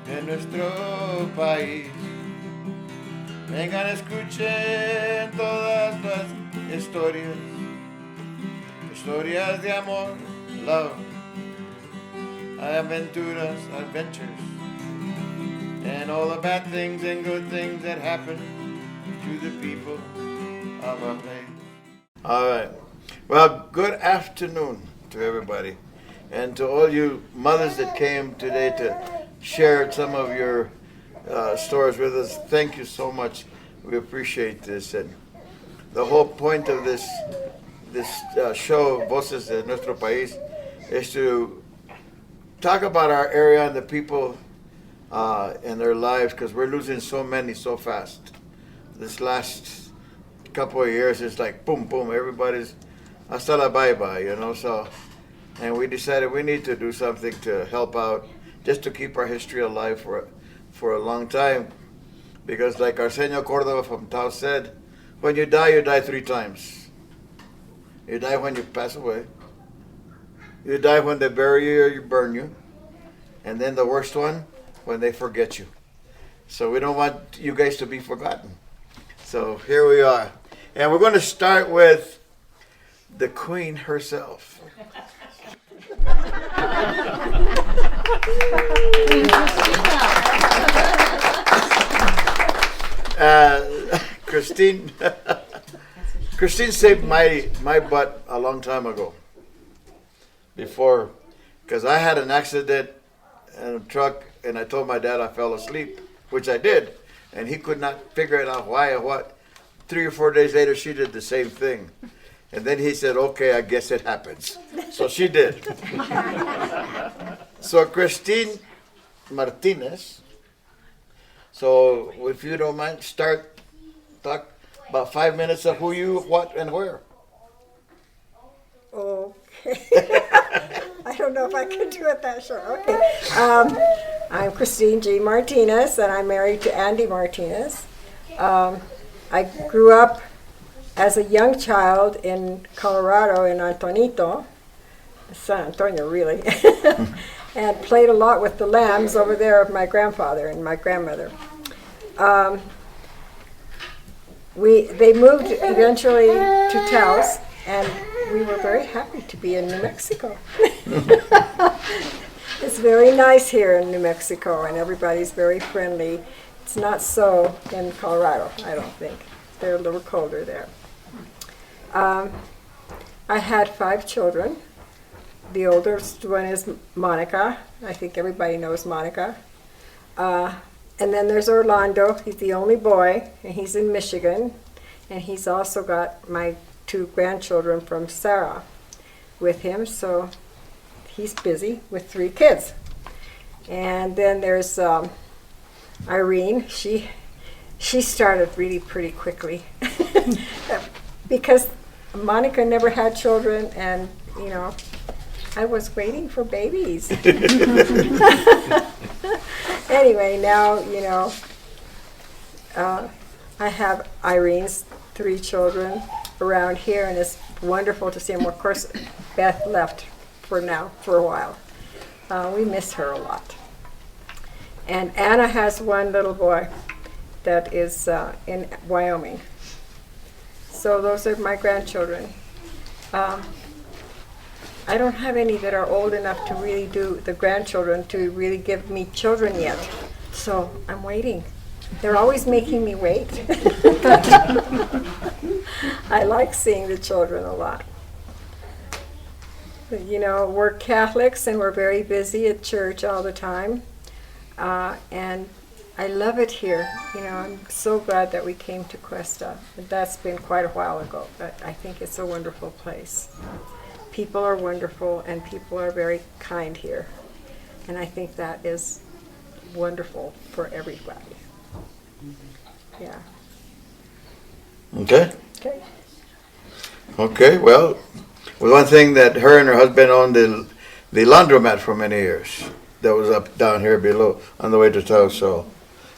de nuestro país. Vengan, escuchen todas las historias, historias de amor, love, aventuras, adventures, and all the bad things and good things that happen to the people of our place. All right. Well, good afternoon to everybody. And to all you mothers that came today to share some of your stories with us, thank you so much. We appreciate this. And the whole point of this show, Voces de Nuestro País, is to talk about our area and the people and their lives, because we're losing so many so fast. This last couple of years, it's like boom, boom, everybody's hasta la bye-bye, you know, so. And we decided we need to do something to help out, just to keep our history alive for a long time. Because like Arsenio Cordova from Taos said, when you die 3 times. You die when you pass away. You die when they bury you or you burn you. And then the worst one, when they forget you. So we don't want you guys to be forgotten. So here we are. And we're going to start with the Queen herself. Christine saved my butt a long time ago. Before, because I had an accident in a truck, and I told my dad I fell asleep, which I did, and he could not figure it out why or what. 3 or 4 days later, she did the same thing. And then he said, okay, I guess it happens. So she did. So Christine Martinez. So if you don't mind, talk about 5 minutes of who you, what, and where. Okay. I don't know if I can do it that short. Okay. I'm Christine G. Martinez, and I'm married to Andy Martinez. I grew up as a young child in Colorado, in Antonito, San Antonio really, and played a lot with the lambs over there of my grandfather and my grandmother. They moved eventually to Taos, and we were very happy to be in New Mexico. It's very nice here in New Mexico, and everybody's very friendly. It's not so in Colorado, I don't think. They're a little colder there. I had 5 children. The oldest one is Monica. I think everybody knows Monica. And then there's Orlando. He's the only boy, and he's in Michigan. And he's also got my 2 grandchildren from Sarah with him, so he's busy with 3 kids. And then there's Irene. She started really pretty quickly because Monica never had children, and you know, I was waiting for babies. Anyway, now you know, I have Irene's 3 children around here, and it's wonderful to see them. Of course, Beth left for a while. We miss her a lot. And Anna has 1 little boy that is in Wyoming. So those are my grandchildren. I don't have any that are old enough to really do the grandchildren to really give me children yet. So I'm waiting. They're always making me wait. I like seeing the children a lot. But, you know, we're Catholics and we're very busy at church all the time. And I love it here. You know, I'm so glad that we came to Cuesta. That's been quite a while ago, but I think it's a wonderful place. People are wonderful, and people are very kind here. And I think that is wonderful for everybody. Yeah. Okay. Okay. Okay, well, one thing that her and her husband owned the laundromat for many years. That was up down here below on the way to Taos, so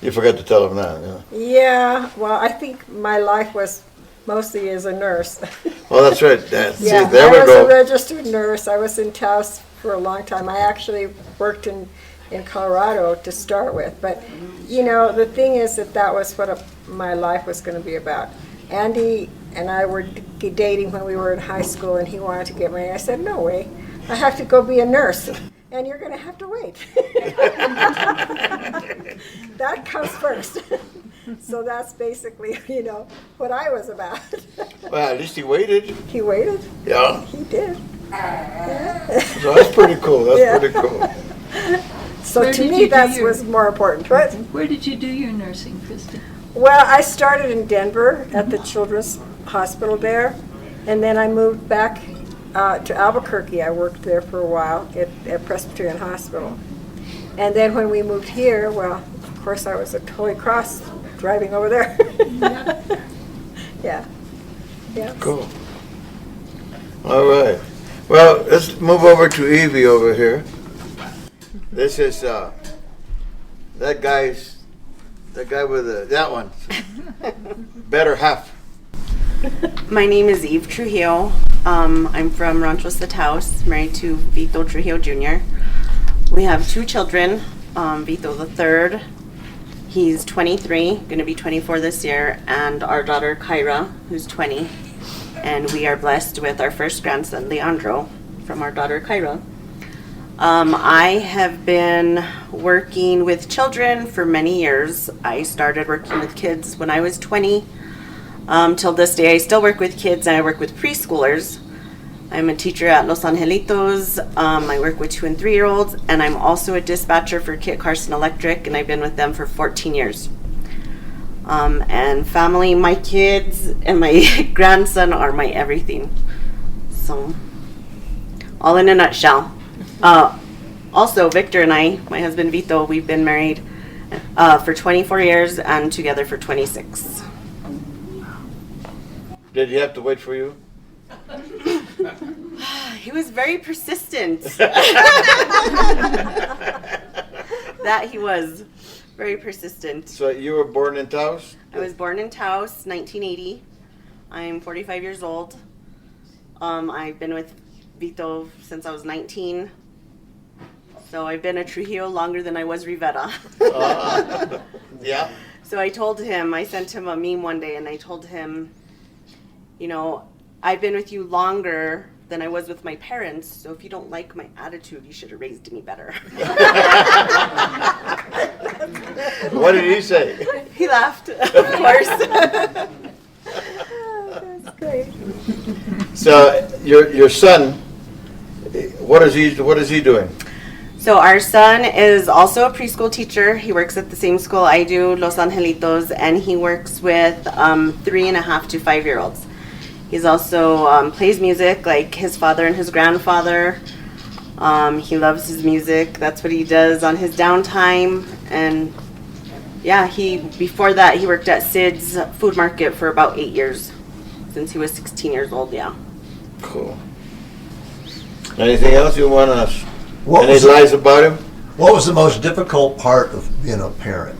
you forgot to tell them that. Yeah. Yeah, well, I think my life was mostly as a nurse. Well, that's right. Yeah, see, there I we was go. a registered nurse. I was in Taos for a long time. I actually worked in in Colorado to start with. But, you know, the thing is that was what my life was going to be about. Andy and I were dating when we were in high school, and he wanted to get married. I said, no way. I have to go be a nurse, and you're going to have to wait. That comes first. So that's basically, you know, what I was about. Well, at least he waited. He waited. Yeah. He did. Yeah. So that's pretty cool. That's pretty cool. So to me, that was more important. What? Where did you do your nursing, Kristie? Well, I started in Denver at the Children's Hospital there, and then I moved back to Albuquerque. I worked there for a while at Presbyterian Hospital. And then when we moved here, well, of course, I was at Holy Cross driving over there. Yeah. Yeah. Cool. All right. Well, let's move over to Evie over here. This is that guy with that one. Better half. My name is Evie Trujillo. I'm from Rancho House, married to Vito Trujillo Jr. We have 2 children. Vito the third, he's 23, going to be 24 this year, and our daughter Kyra, who's 20. And we are blessed with our first grandson, Leandro, from our daughter Kyra. I have been working with children for many years. I started working with kids when I was 20. Till this day, I still work with kids, and I work with preschoolers. I'm a teacher at Los Angelitos. I work with 2 and 3-year-olds, and I'm also a dispatcher for Kit Carson Electric, and I've been with them for 14 years. And family, my kids, and my grandson are my everything. So, all in a nutshell. Also, Victor and I, my husband Vito, we've been married for 24 years and together for 26. Did he have to wait for you? He was very persistent. That he was. Very persistent. So you were born in Taos? I was born in Taos, 1980. I'm 45 years old. I've been with Vito since I was 19. So I've been a Trujillo longer than I was Rivera. Yeah. So I told him, I sent him a meme one day, and I told him, you know, I've been with you longer than I was with my parents, so if you don't like my attitude, you should have raised me better. What did he say? He laughed, of course. That's great. So your son, what is he doing? So our son is also a preschool teacher. He works at the same school I do, Los Angelitos, and he works with 3.5 to 5-year-olds. He's also plays music like his father and his grandfather. He loves his music. That's what he does on his downtime. And yeah, before that he worked at Sid's food market for about 8 years, since he was 16 years old. Yeah. Cool. Anything else you want to? Any was lies about him? What was the most difficult part of being a parent?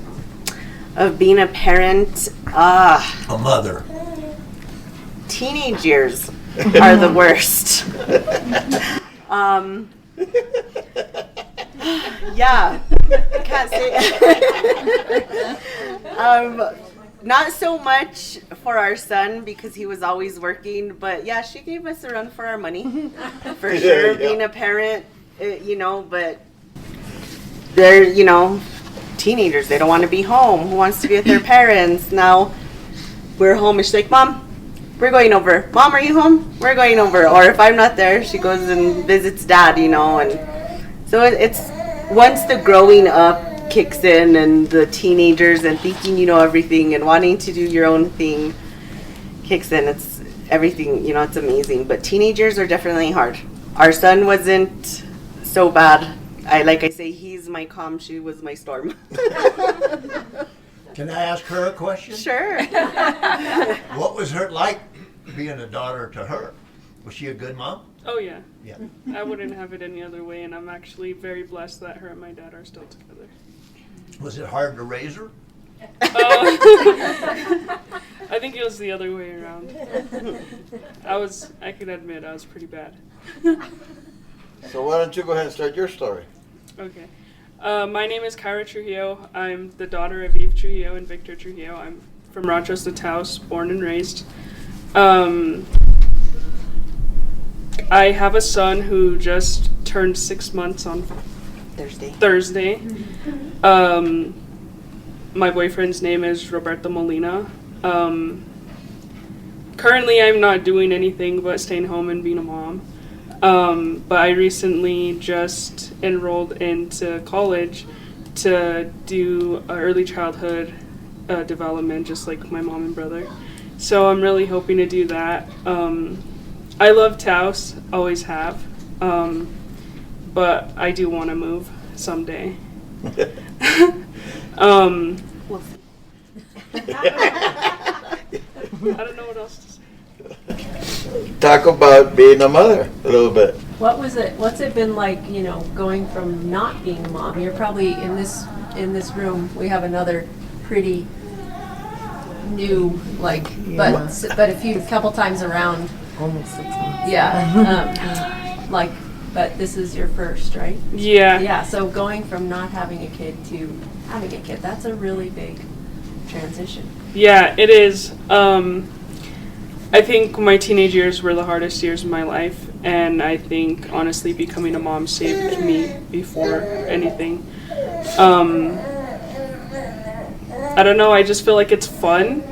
Of being a parent, A mother. teenage years are the worst. Yeah, I can't say. Not so much for our son because he was always working, but yeah, she gave us a run for our money, for sure. Yeah. Being a parent, you know, but they're, you know, teenagers. They don't want to be home. Who wants to be with their parents? Now we're home, and she's like, Mom, we're going over. Mom, are you home? We're going over. Or if I'm not there, she goes and visits Dad, you know. And so it's once the growing up kicks in and the teenagers and thinking you know everything and wanting to do your own thing kicks in, it's everything, you know, it's amazing. But teenagers are definitely hard. Our son wasn't so bad. Like I say, he's my calm, she was my storm. Can I ask her a question? Sure. What was her like being a daughter to her? Was she a good mom? Oh yeah. Yeah. I wouldn't have it any other way, and I'm actually very blessed that her and my dad are still together. Was it hard to raise her? I think it was the other way around. I can admit I was pretty bad. So why don't you go ahead and start your story? Okay. My name is Kyra Trujillo. I'm the daughter of Evie Trujillo and Victor Trujillo. I'm from Rochester, Taos, born and raised. I have a son who just turned 6 months on Thursday. My boyfriend's name is Roberto Molina. Currently, I'm not doing anything but staying home and being a mom. But I recently just enrolled into college to do early childhood development, just like my mom and brother. So I'm really hoping to do that. I love Taos, always have. But I do want to move someday. We'll see. I don't know what else to say. Talk about being a mother a little bit. What's it been like, going from not being a mom? You're probably in this room. We have another pretty new, but a couple times around. Almost 6 months. Yeah. But this is your first, right? Yeah. Yeah. So going from not having a kid to having a kid, that's a really big transition. Yeah, it is. I think my teenage years were the hardest years of my life, and I think honestly becoming a mom saved me before anything. I don't know, I just feel like it's fun.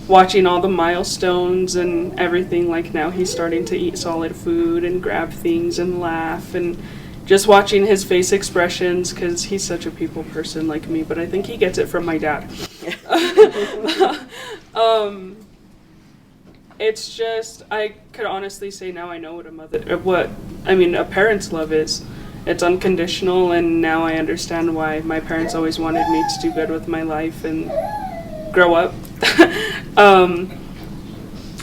Watching all the milestones and everything, like now he's starting to eat solid food and grab things and laugh, and just watching his face expressions, because he's such a people person like me, but I think he gets it from my dad. It's just, I could honestly say now I know what a parent's love is. It's unconditional, and now I understand why my parents always wanted me to do good with my life and grow up.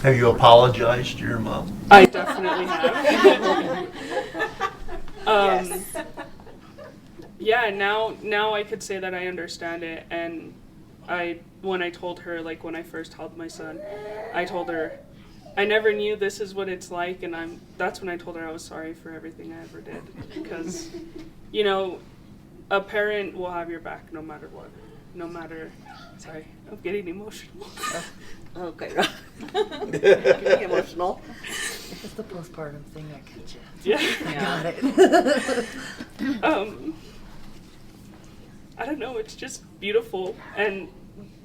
Have you apologized to your mom? I definitely have. Yes. Yeah, now I could say that I understand it, and when I told her, when I first held my son, I told her I never knew this is what it's like, and that's when I told her I was sorry for everything I ever did, because a parent will have your back no matter what. Sorry, I'm getting emotional. Okay. Getting emotional. It's the postpartum thing that gets you. Yeah. Got it. I don't know, it's just beautiful, and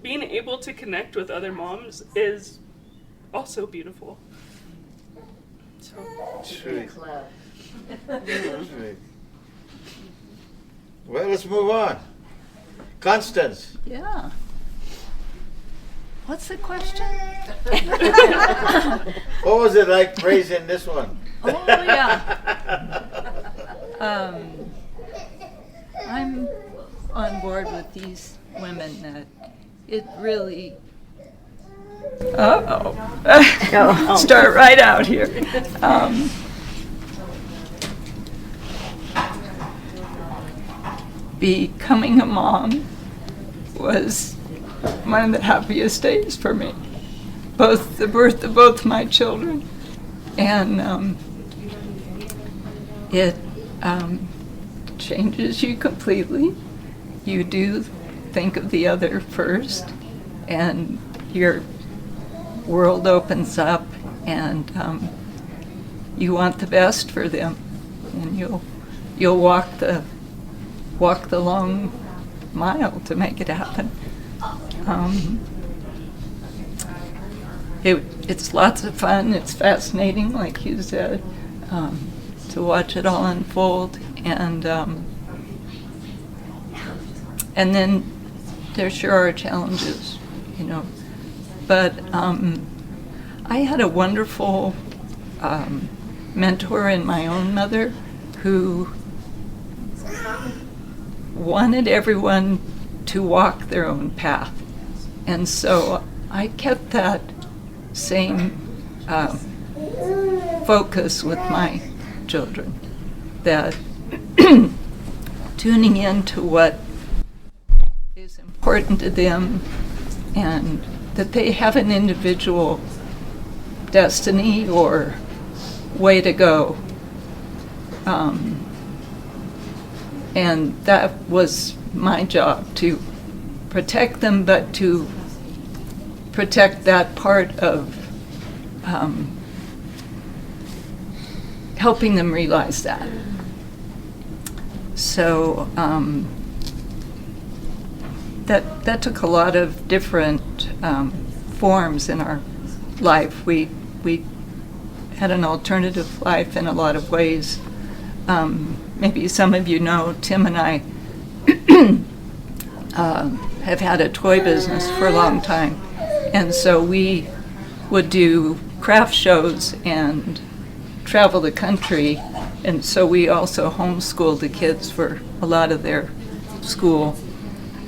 being able to connect with other moms is also beautiful. So Sweet. Sweet. Well, let's move on. Constance. Yeah. What's the question? What was it like raising this one? Oh, yeah. I'm on board with these women that it really... Start right out here. Becoming a mom was one of the happiest days for me. Both the birth of both my children, and it changes you completely. You do think of the other first, and your world opens up, and you want the best for them, and you'll walk the long mile to make it happen. It's lots of fun. It's fascinating, like you said, to watch it all unfold, and then there sure are challenges, But I had a wonderful mentor in my own mother who wanted everyone to walk their own path. And so I kept that same focus with my children, that tuning into what is important to them, and that they have an individual destiny or way to go. And that was my job, to protect them, but to protect that part of helping them realize that. So that took a lot of different forms in our life. We had an alternative life in a lot of ways. Maybe some of you know, Tim and I have had a toy business for a long time. And so we would do craft shows and travel the country. And so we also homeschooled the kids for a lot of their school.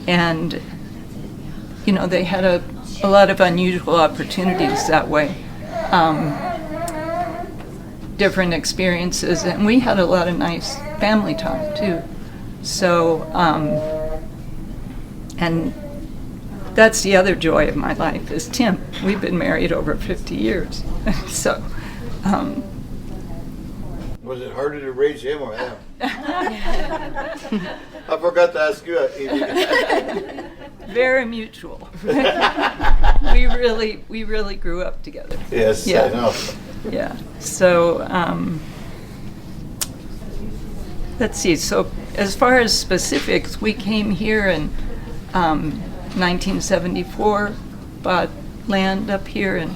And, you know, they had a lot of unusual opportunities that way. Different experiences, and we had a lot of nice family time too. So, and that's the other joy of my life is Tim. We've been married over 50 years. So, Was it harder to raise him or him? I forgot to ask you, Evie. very mutual. we really grew up together. Yes, Yeah. I know. Yeah. So, let's see. So, as far as specifics, we came here in 1974, bought land up here in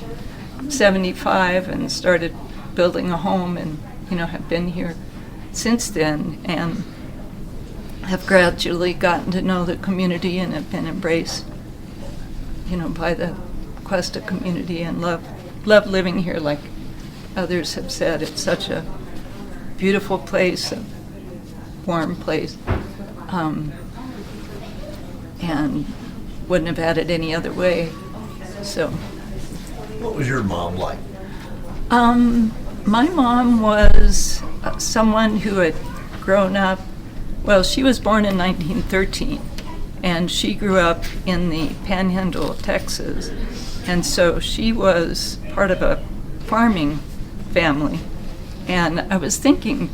75, and started building a home, and have been here since then, and have gradually gotten to know the community and have been embraced, by the Cuesta community, and love living here. Like others have said, it's such a beautiful place, a warm place, and wouldn't have had it any other way. So, What was your mom like? my mom was someone who had grown up, well, she was born in 1913, and she grew up in the panhandle of Texas, and so she was part of a farming family. And I was thinking,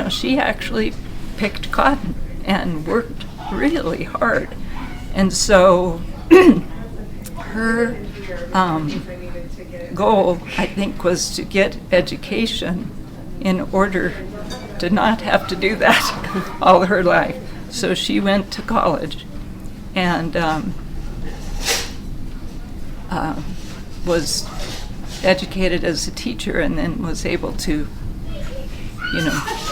she actually picked cotton and worked really hard. And so her goal, I think, was to get education in order to not have to do that all her life. So she went to college and was educated as a teacher, and then was able to,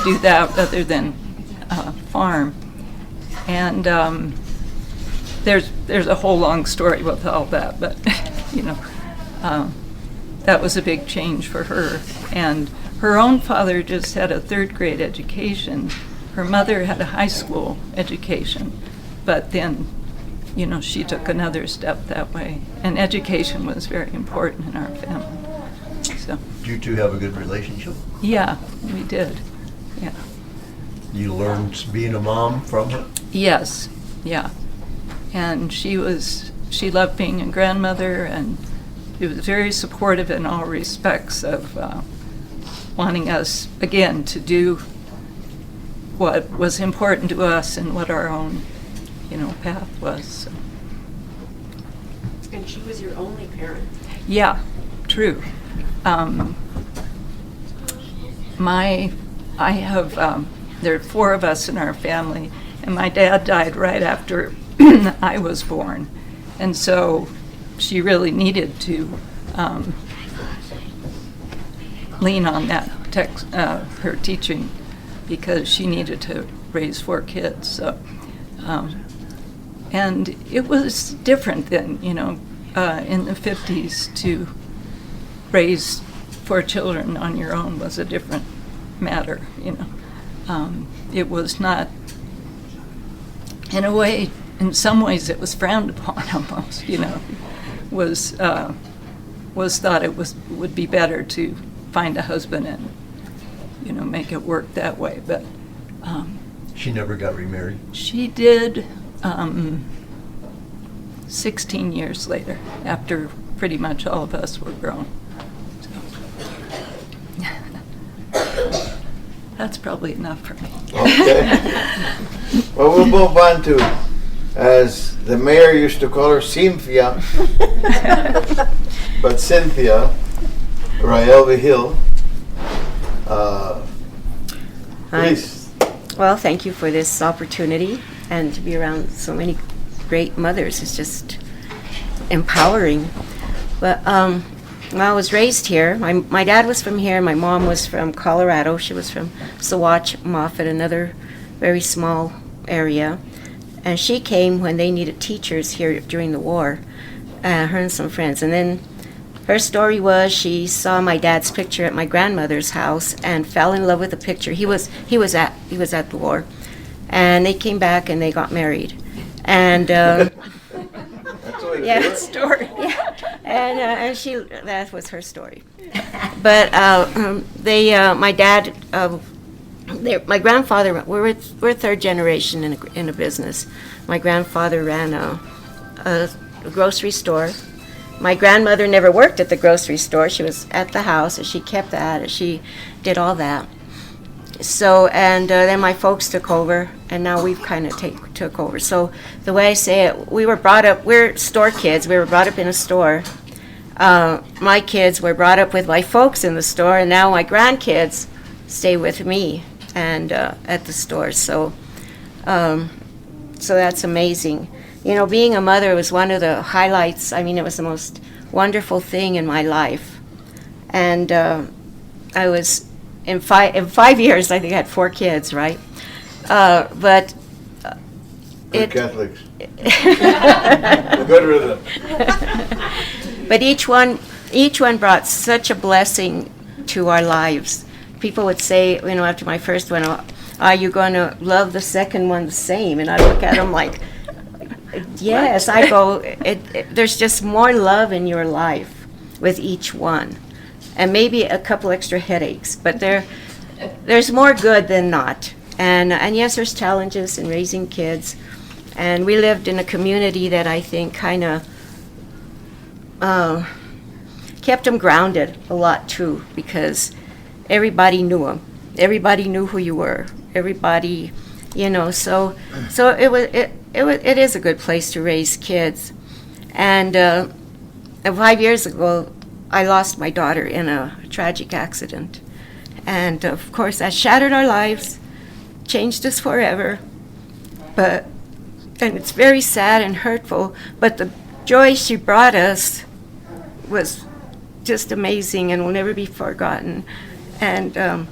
do that other than farm. And there's a whole long story with all that, but that was a big change for her. And her own father just had a third grade education. Her mother had a high school education, but then, she took another step that way. And education was very important in our family. So, Did you two have a good relationship? yeah, we did. Yeah. You learned being a mom from her? Yes, yeah. And she loved being a grandmother, and she was very supportive in all respects of wanting us, again, to do what was important to us and what our own, path was. So. And she was your only parent. Yeah, true. I have, there are 4 of us in our family, and my dad died right after I was born. And so she really needed to lean on that her teaching, because she needed to raise 4 kids. So, and it was different then, in the 50s, to raise 4 children on your own was a different matter, It was not, in some ways it was frowned upon almost, was thought it would be better to find a husband and, make it work that way. But She never got remarried? she did 16 years later, after pretty much all of us were grown. So. That's probably enough for me. Okay. Well, we'll move on to, as the mayor used to call her, Cynthia, but Cynthia Vigil. Please. Well, thank you for this opportunity, and to be around so many great mothers is just empowering. But well, I was raised here. My dad was from here. My mom was from Colorado. She was from Saguache, Moffat, another very small area. And she came when they needed teachers here during the war, her and some friends. And then her story was she saw my dad's picture at my grandmother's house and fell in love with the picture. He was at the war, and they came back and they got married. And That's the way to yeah, do it. story. Yeah, and she that was her story. But my dad, my grandfather. We're third generation in a business. My grandfather ran a grocery store. My grandmother never worked at the grocery store. She was at the house, and she kept that, and she did all that. So, and then my folks took over, and now we've kind of took over. So the way I say it, we're store kids. We were brought up in a store. My kids were brought up with my folks in the store, and now my grandkids stay with me and at the store. So, so that's amazing. You know, being a mother was one of the highlights. I mean, it was the most wonderful thing in my life. And I was, in 5 years, I think I had 4 kids, right? But Good Catholics. A good rhythm. But each one brought such a blessing to our lives. People would say, you know, after my first one, are you going to love the second one the same? And I look at them like, yes. I go, there's just more love in your life with each one. And maybe a couple extra headaches, but there's more good than not. And yes, there's challenges in raising kids. And we lived in a community that I think kind of kept them grounded a lot too, because everybody knew them. Everybody knew who you were. Everybody, you know. So it is a good place to raise kids. And 5 years ago, I lost my daughter in a tragic accident. And of course, that shattered our lives, changed us forever. And it's very sad and hurtful, but the joy she brought us was just amazing and will never be forgotten. And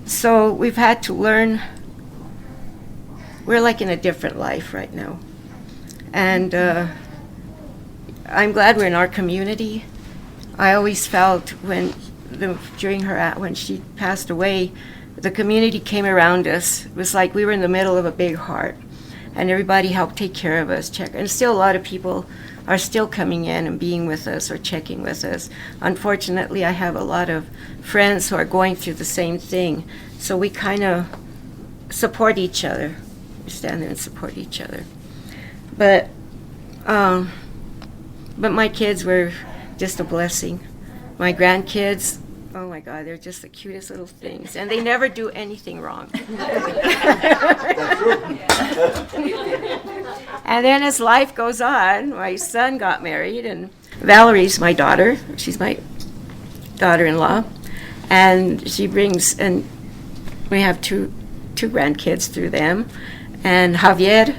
so we've had to learn. We're like in a different life right now. And I'm glad we're in our community. I always felt when she passed away, the community came around us. It was like we were in the middle of a big heart, and everybody helped take care of us, and still a lot of people are still coming in and being with us or checking with us. Unfortunately, I have a lot of friends who are going through the same thing, so we kind of support each other. We stand there and support each other. But my kids were just a blessing. My grandkids, oh my God, they're just the cutest little things, and they never do anything wrong. And then as life goes on, my son got married, and Valerie's my daughter. She's my daughter-in-law, and she brings, and we have two grandkids through them. And Javier,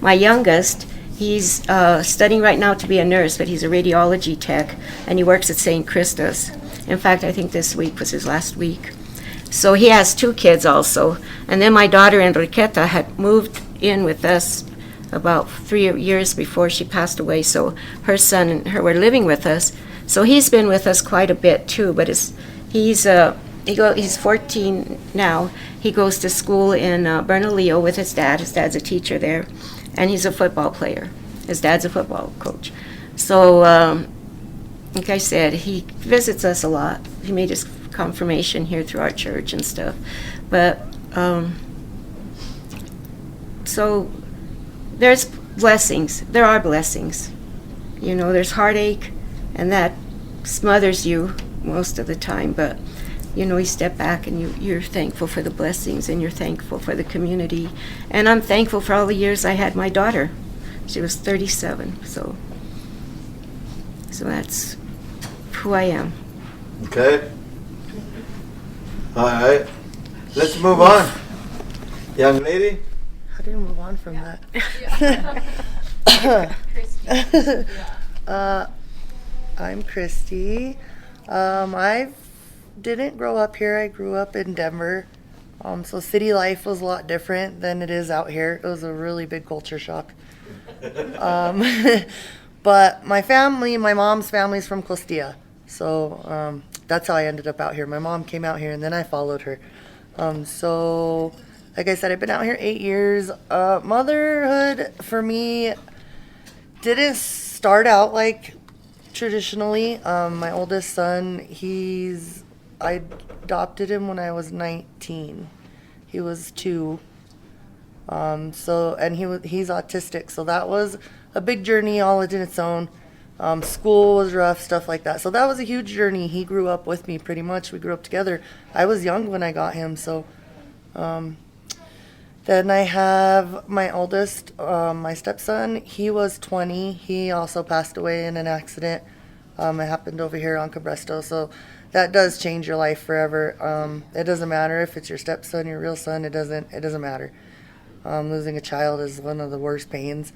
my youngest, he's studying right now to be a nurse, but he's a radiology tech, and he works at St. Christus. In fact, I think this week was his last week. So he has 2 kids also. And then my daughter Enriqueta had moved in with us about 3 years before she passed away. So her son and her were living with us. So he's been with us quite a bit too. But he's 14 now. He goes to school in Bernalillo with his dad. His dad's a teacher there, and he's a football player. His dad's a football coach. So, like I said, he visits us a lot. He made his confirmation here through our church and stuff. But so there's blessings. There are blessings. You know, there's heartache, and that smothers you most of the time. But you step back and you're thankful for the blessings and you're thankful for the community. And I'm thankful for all the years I had my daughter. She was 37, so that's who I am. Okay. All right. Let's move on. Young lady. How do you move on from that? I'm Kristie. I didn't grow up here. I grew up in Denver. So city life was a lot different than it is out here. It was a really big culture shock. But my mom's family's from Costilla. So that's how I ended up out here. My mom came out here and then I followed her. So like I said, I've been out here 8 years. Motherhood for me didn't start out like traditionally. My oldest son, I adopted him when I was 19. He was 2. He's autistic, so that was a big journey all in its own. School was rough, stuff like that. So that was a huge journey. He grew up with me pretty much. We grew up together. I was young when I got him, so then I have my oldest, my stepson. He was 20. He also passed away in an accident. It happened over here on Cabresto, so that does change your life forever. It doesn't matter if it's your stepson, your real son. It doesn't matter. Losing a child is one of the worst pains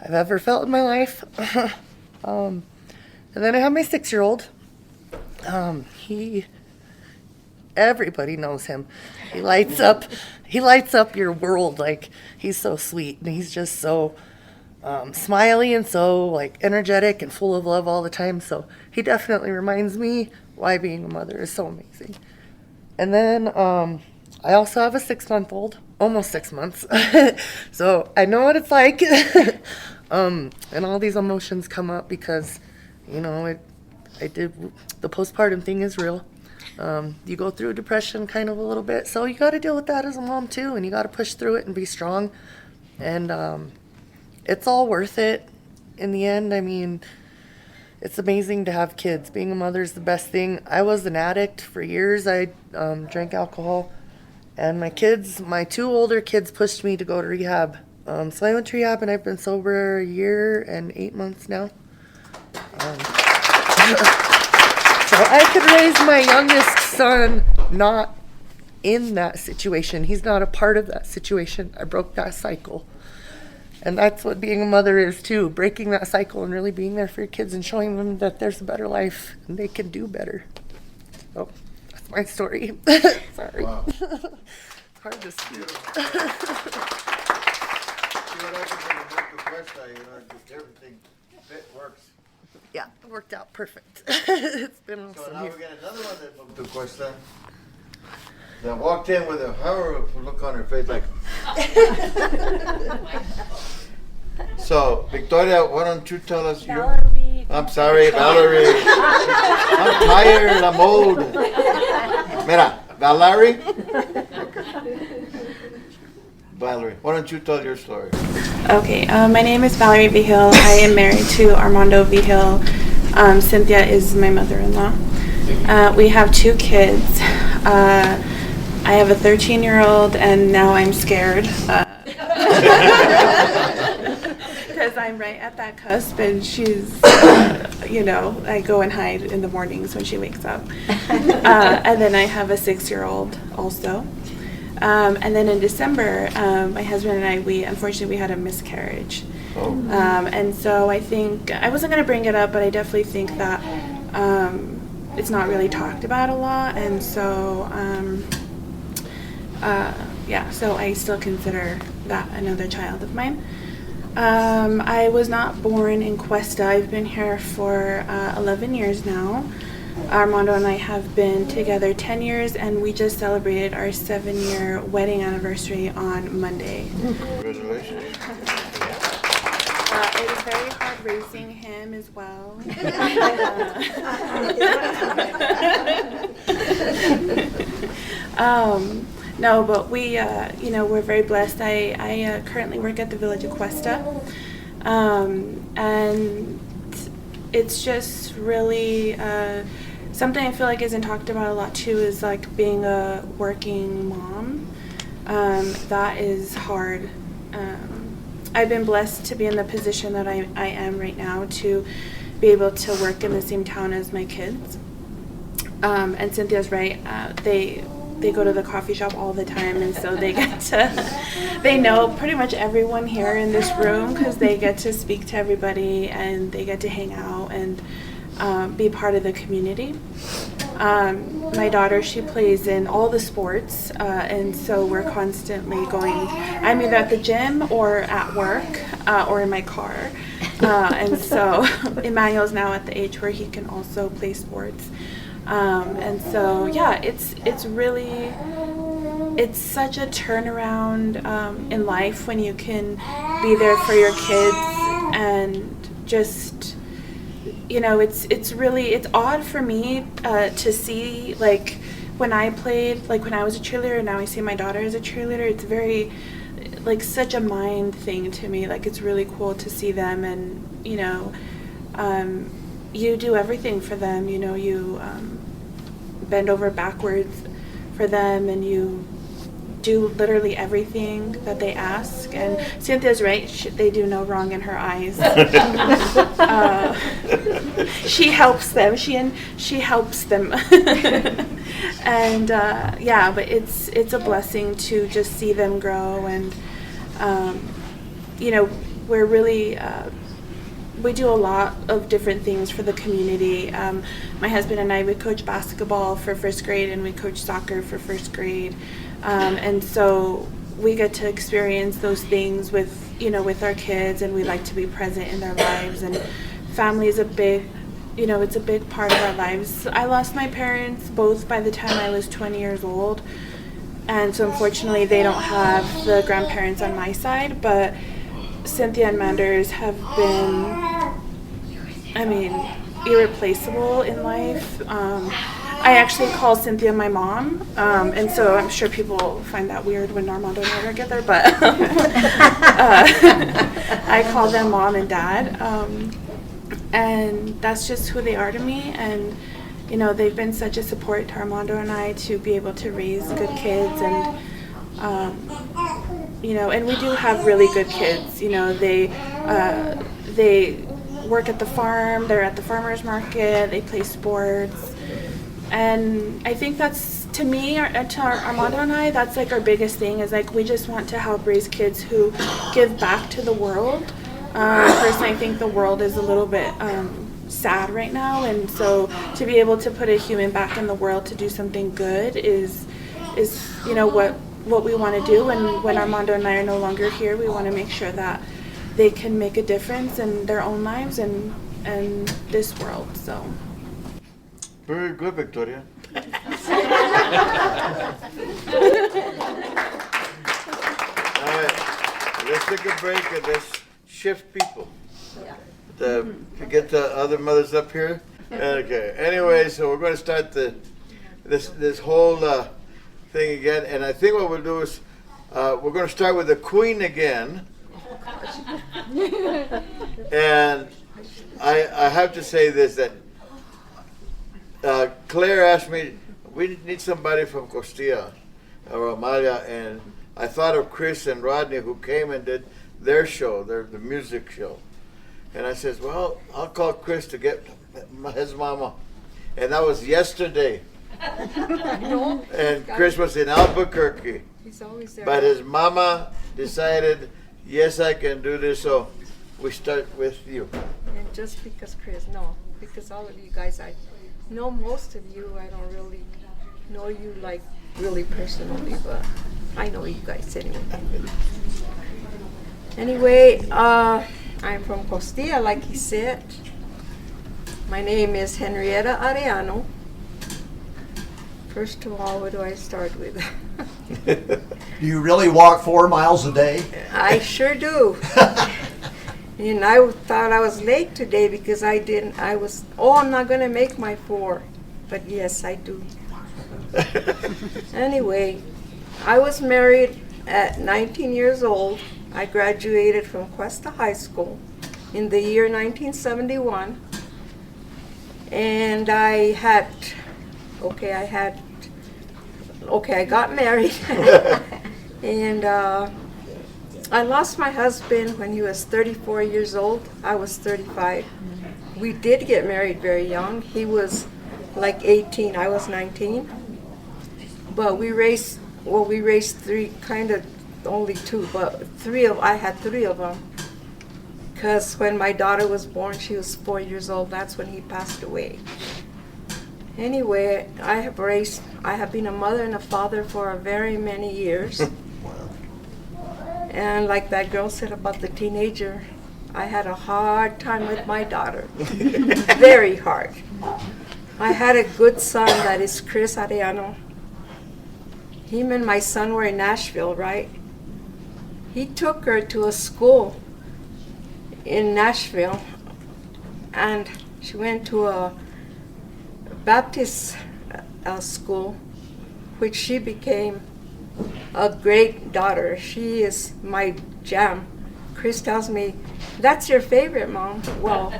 I've ever felt in my life. And then I have my 6-year-old. Everybody knows him. He lights up your world. Like, he's so sweet and he's just so smiley and so like energetic and full of love all the time. So he definitely reminds me why being a mother is so amazing. And then I also have a 6-month-old, almost 6 months. So I know what it's like. And all these emotions come up because, the postpartum thing is real. You go through depression kind of a little bit. So you got to deal with that as a mom too. And you got to push through it and be strong. And it's all worth it in the end. I mean, it's amazing to have kids. Being a mother is the best thing. I was an addict for years. I drank alcohol. And my 2 older kids pushed me to go to rehab. So I went to rehab and I've been sober 1 year and 8 months now. So I could raise my youngest son not in that situation. He's not a part of that situation. I broke that cycle. And that's what being a mother is too, breaking that cycle and really being there for your kids and showing them that there's a better life and they can do better. So that's my story. Sorry. Wow. It's hard to speak. Just everything works. Yeah, it worked out perfect. It's been awesome. So now we got another one that moved to Cuesta that walked in with a horrible look on her face like. So, Victoria, why don't you tell us I'm sorry, Valerie. I'm tired, I'm old. Mira, Valerie. Valerie, why don't you tell your story? Okay, my name is Valerie Vigil. I am married to Armando Vigil. Cynthia is my mother-in-law. We have 2 kids. I have a 13-year-old, and now I'm scared because I'm right at that cusp, and she's, I go and hide in the mornings when she wakes up. And then I have a 6-year-old also. And then in December, my husband and I, unfortunately we had a miscarriage. Oh. And so I think, I wasn't going to bring it up, but I definitely think that it's not really talked about a lot. And so, so I still consider that another child of mine. I was not born in Cuesta. I've been here for 11 years now. Armando and I have been together 10 years, and we just celebrated our 7-year wedding anniversary on Monday. Congratulations. It was very hard raising him as well. No, but we're very blessed. I currently work at the Village of Cuesta, and it's just really something I feel like isn't talked about a lot too is like being a working mom. That is hard. I've been blessed to be in the position that I am right now, to be able to work in the same town as my kids. And Cynthia's right. They go to the coffee shop all the time, and so they get to, they know pretty much everyone here in this room because they get to speak to everybody and they get to hang out and be part of the community. My daughter, she plays in all the sports, and so we're constantly going. I'm either at the gym or at work or in my car. And so Emmanuel's now at the age where he can also play sports. And so, yeah, it's really, it's such a turnaround in life when you can be there for your kids and just, you know, it's really, it's odd for me to see, like, when I played, like when I was a cheerleader and now I see my daughter as a cheerleader, it's very, like, such a mind thing to me. Like, it's really cool to see them, and, you know, you do everything for them, you know, you bend over backwards for them, and you do literally everything that they ask. And Cynthia's right, they do no wrong in her eyes. She helps them, she helps them. And yeah, but it's a blessing to just see them grow. And you know, we're really we do a lot of different things for the community. My husband and I, we coach basketball for first grade, and we coach soccer for first grade. And so we get to experience those things with, you know, with our kids, and we like to be present in their lives. And family is a big, you know, it's a big part of our lives. I lost my parents both by the time I was 20 years old. And so unfortunately they don't have the grandparents on my side, but Cynthia and Manders have been, I mean, irreplaceable in life. I actually call Cynthia my mom, and so I'm sure people find that weird when Armando and I are together, but I call them mom and dad, and that's just who they are to me. And you know, they've been such a support to Armando and I to be able to raise good kids. And you know, and we do have really good kids. You know, they work at the farm, they're at the farmer's market, they play sports. And I think that's, to me, to Armando and I, that's like our biggest thing, is like we just want to help raise kids who give back to the world. Personally, I think the world is a little bit sad right now, and so to be able to put a human back in the world to do something good is you know, what we want to do. And when Armando and I are no longer here, we want to make sure that they can make a difference in their own lives and this world. So very good, Victoria. All right, let's take a break and let's shift people. To get the other mothers up here. Okay. Anyway, so we're going to start this whole thing again, and I think what we'll do is we're going to start with the Queen again. And I have to say this, that Claire asked me, we need somebody from Costilla or Amalia, and I thought of Chris and Rodney, who came and did their show, the music show. And I says, well, I'll call Chris to get his mama. And that was yesterday. And Chris was in Albuquerque. He's always there. But his mama decided, yes, I can do this, so we start with you. And just because Chris, no, because all of you guys, I know most of you. I don't really know you like really personally, but I know you guys anyway. Anyway, I'm from Costilla, like he said. My name is Henrietta Arellano. First of all, what do I start with? Do you really walk 4 miles a day? I sure do. And I thought I was late today because I didn't. I'm not going to make my 4. But yes, I do. Anyway, I was married at 19 years old. I graduated from Cuesta High School in the year 1971. And I got married. And I lost my husband when he was 34 years old. I was 35. We did get married very young. He was like 18, I was 19. But we raised three, kind of only two, but I had three of them. Because when my daughter was born, she was 4 years old. That's when he passed away. Anyway, I have been a mother and a father for very many years. And like that girl said about the teenager, I had a hard time with my daughter. Very hard. I had a good son that is Chris Arellano. Him and my son were in Nashville, right? He took her to a school in Nashville, and she went to a Baptist school, which she became a great daughter. She is my jam. Chris tells me, "That's your favorite, Mom." Well,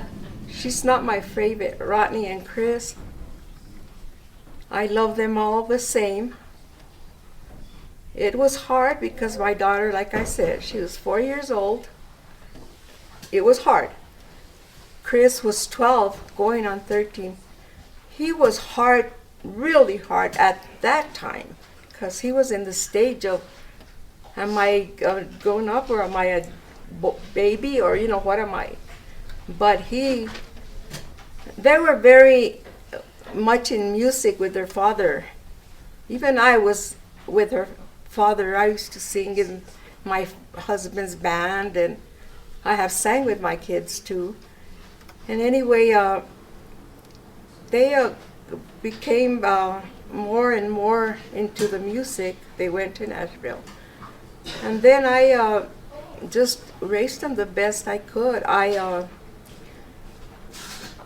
she's not my favorite. Rodney and Chris, I love them all the same. It was hard because my daughter, like I said, she was 4 years old. It was hard. Chris was 12, going on 13. He was hard, really hard at that time, because he was in the stage of, am I grown up or am I a baby, or what am I? But they were very much in music with their father. Even I was with her father. I used to sing in my husband's band, and I have sang with my kids too. And anyway, they became more and more into the music. They went to Nashville. And then I just raised them the best I could.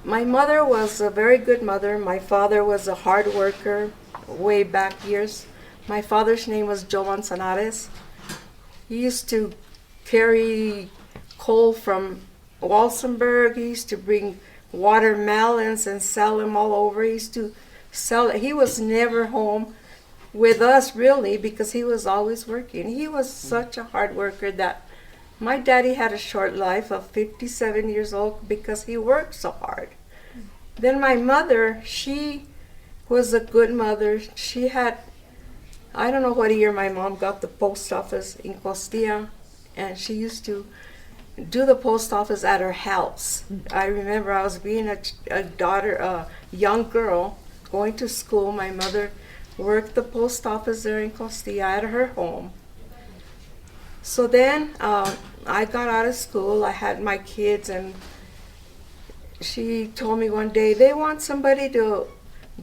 My mother was a very good mother. My father was a hard worker way back years. My father's name was Joe Manzanares. He used to carry coal from Walsenburg. He used to bring watermelons and sell them all over. He used to sell it. He was never home with us, really, because he was always working. He was such a hard worker that my daddy had a short life of 57 years old because he worked so hard. Then my mother, she was a good mother. She had, I don't know what year my mom got the post office in Costilla, and she used to do the post office at her house. I remember I was being a young girl, going to school. My mother worked the post office there in Costilla at her home. So then I got out of school. I had my kids, and she told me one day they want somebody to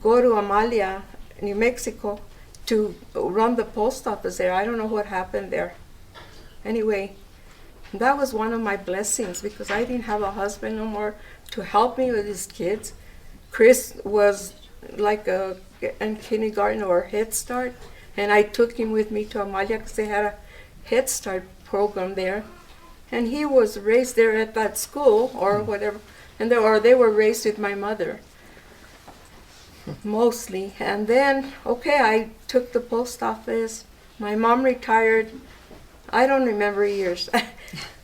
go to Amalia, New Mexico, to run the post office there. I don't know what happened there. Anyway, that was one of my blessings because I didn't have a husband no more to help me with his kids. Chris was like in kindergarten or Head Start, and I took him with me to Amalia because they had a Head Start program there, and he was raised there at that school or whatever, and they were raised with my mother mostly. And then I took the post office. My mom retired. I don't remember years.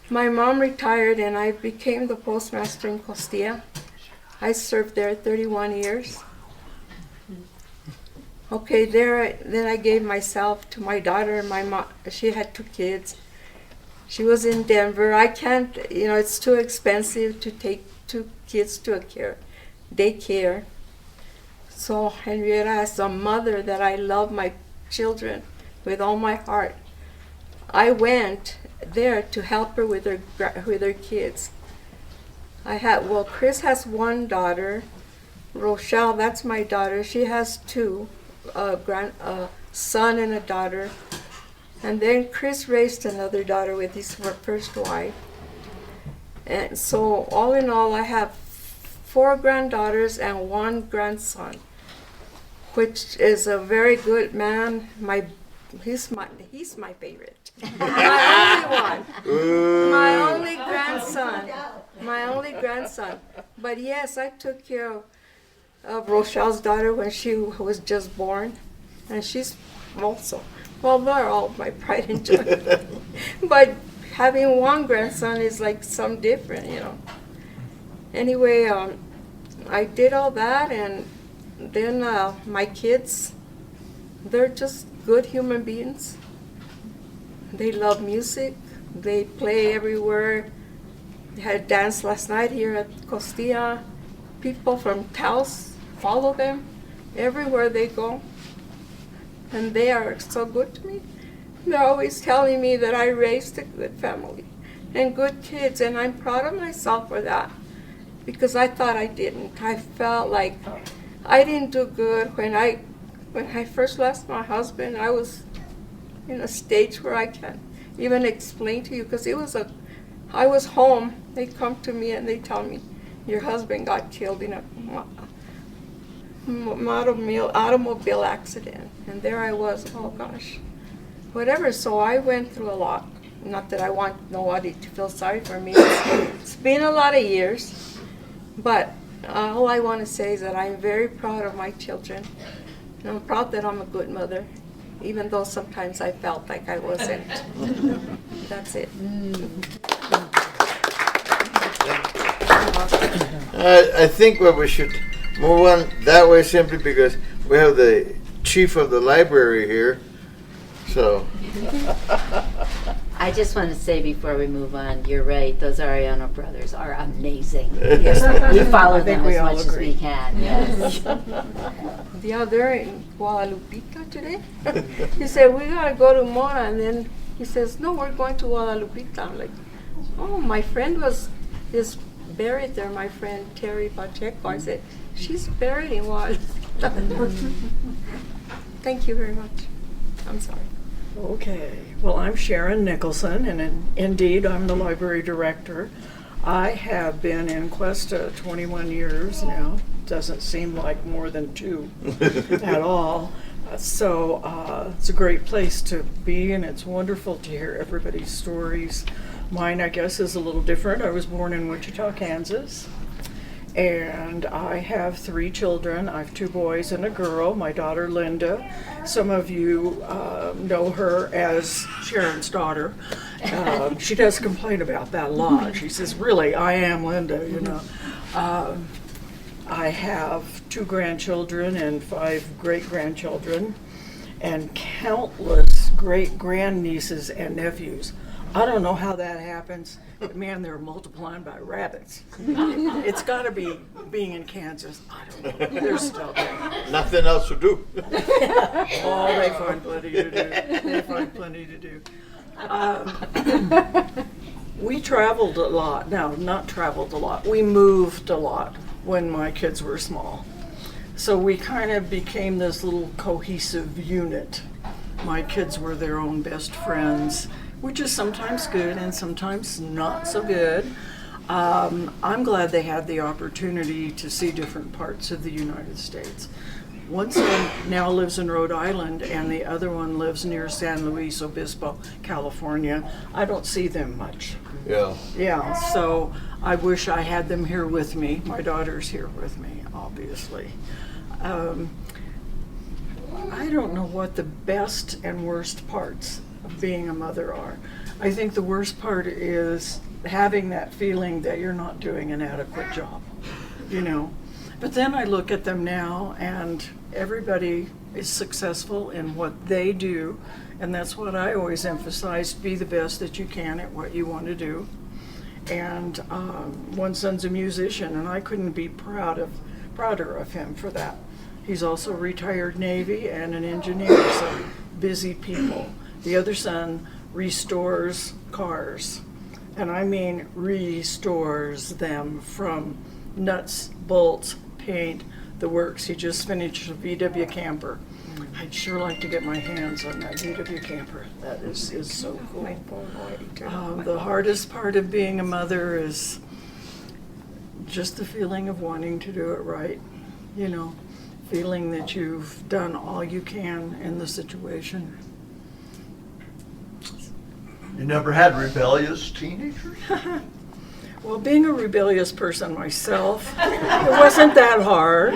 My mom retired, and I became the postmaster in Costilla. I served there 31 years. Then I gave myself to my daughter. My mom, she had 2 kids. She was in Denver. I can't, it's too expensive to take 2 kids to a daycare. So Henrietta, as a mother that I love my children with all my heart, I went there to help her with her kids. Chris has 1 daughter, Rochelle, that's my daughter. She has 2, a son and a daughter. And then Chris raised another daughter with his first wife. And so all in all, I have 4 granddaughters and 1 grandson, which is a very good man. He's my favorite. My only one. My only grandson. But yes, I took care of of Rochelle's daughter when she was just born, and she's also, well, they're all my pride and joy. But having one grandson is like some different, you know. Anyway, I did all that, and then my kids, they're just good human beings. They love music. They play everywhere. They had a dance last night here at Costilla. People from Taos follow them everywhere they go. And they are so good to me. They're always telling me that I raised a good family and good kids, and I'm proud of myself for that, because I thought I didn't. I felt like I didn't do good. When I first lost my husband, I was in a stage where I can't even explain to you, because I was home. They come to me and they tell me, your husband got killed in a automobile accident. And there I was, oh gosh, whatever. So I went through a lot. Not that I want nobody to feel sorry for me. It's been a lot of years. But all I want to say is that I'm very proud of my children. And I'm proud that I'm a good mother, even though sometimes I felt like I wasn't. That's it. I think we should move on that way, simply because we have the chief of the library here. So. I just want to say before we move on, you're right, those Ariano brothers are amazing. Yes, We follow them we as all much as agree. we can. Yes. Yeah, they're in Guadalupe today. He said, we gotta go to Mora, and then he says, no, we're going to Guadalupe. I'm like, oh, my friend is buried there, my friend Terry Pacheco. I said, she's buried in Guadalupe. Thank you very much. I'm sorry. Okay, well, I'm Sharon Nicholson, and indeed, I'm the library director. I have been in Cuesta 21 years now. Doesn't seem like more than 2 at all. So it's a great place to be, and it's wonderful to hear everybody's stories. Mine, I guess, is a little different. I was born in Wichita, Kansas, and I have 3 children. I have 2 boys and a girl, my daughter Linda. Some of you know her as Sharon's daughter. She does complain about that a lot. She says, really, I am Linda, you know. I have 2 grandchildren and 5 great-grandchildren and countless great-grandnieces and nephews. I don't know how that happens, but man, they're multiplying by rabbits. It's got to be being in Kansas. I don't know. They're still there. Nothing else to do. Oh, they find plenty to do. They find plenty to do. We traveled a lot. No, not traveled a lot. We moved a lot when my kids were small. So we kind of became this little cohesive unit. My kids were their own best friends, which is sometimes good and sometimes not so good. I'm glad they had the opportunity to see different parts of the United States. One son now lives in Rhode Island, and the other one lives near San Luis Obispo, California. I don't see them much. Yeah. Yeah, so I wish I had them here with me. My daughter's here with me, obviously. I don't know what the best and worst parts of being a mother are. I think the worst part is having that feeling that you're not doing an adequate job, you know. But then I look at them now, and everybody is successful in what they do, and that's what I always emphasize: be the best that you can at what you want to do. And one son's a musician, and I couldn't be prouder of him for that. He's also retired Navy and an engineer, so busy people. The other son restores cars, and I mean restores them from nuts, bolts, paint, the works. He just finished a VW camper. I'd sure like to get my hands on that VW camper. That is so cool. The hardest part of being a mother is just the feeling of wanting to do it right, you know, feeling that you've done all you can in the situation. You never had rebellious teenagers? Well, being a rebellious person myself, it wasn't that hard.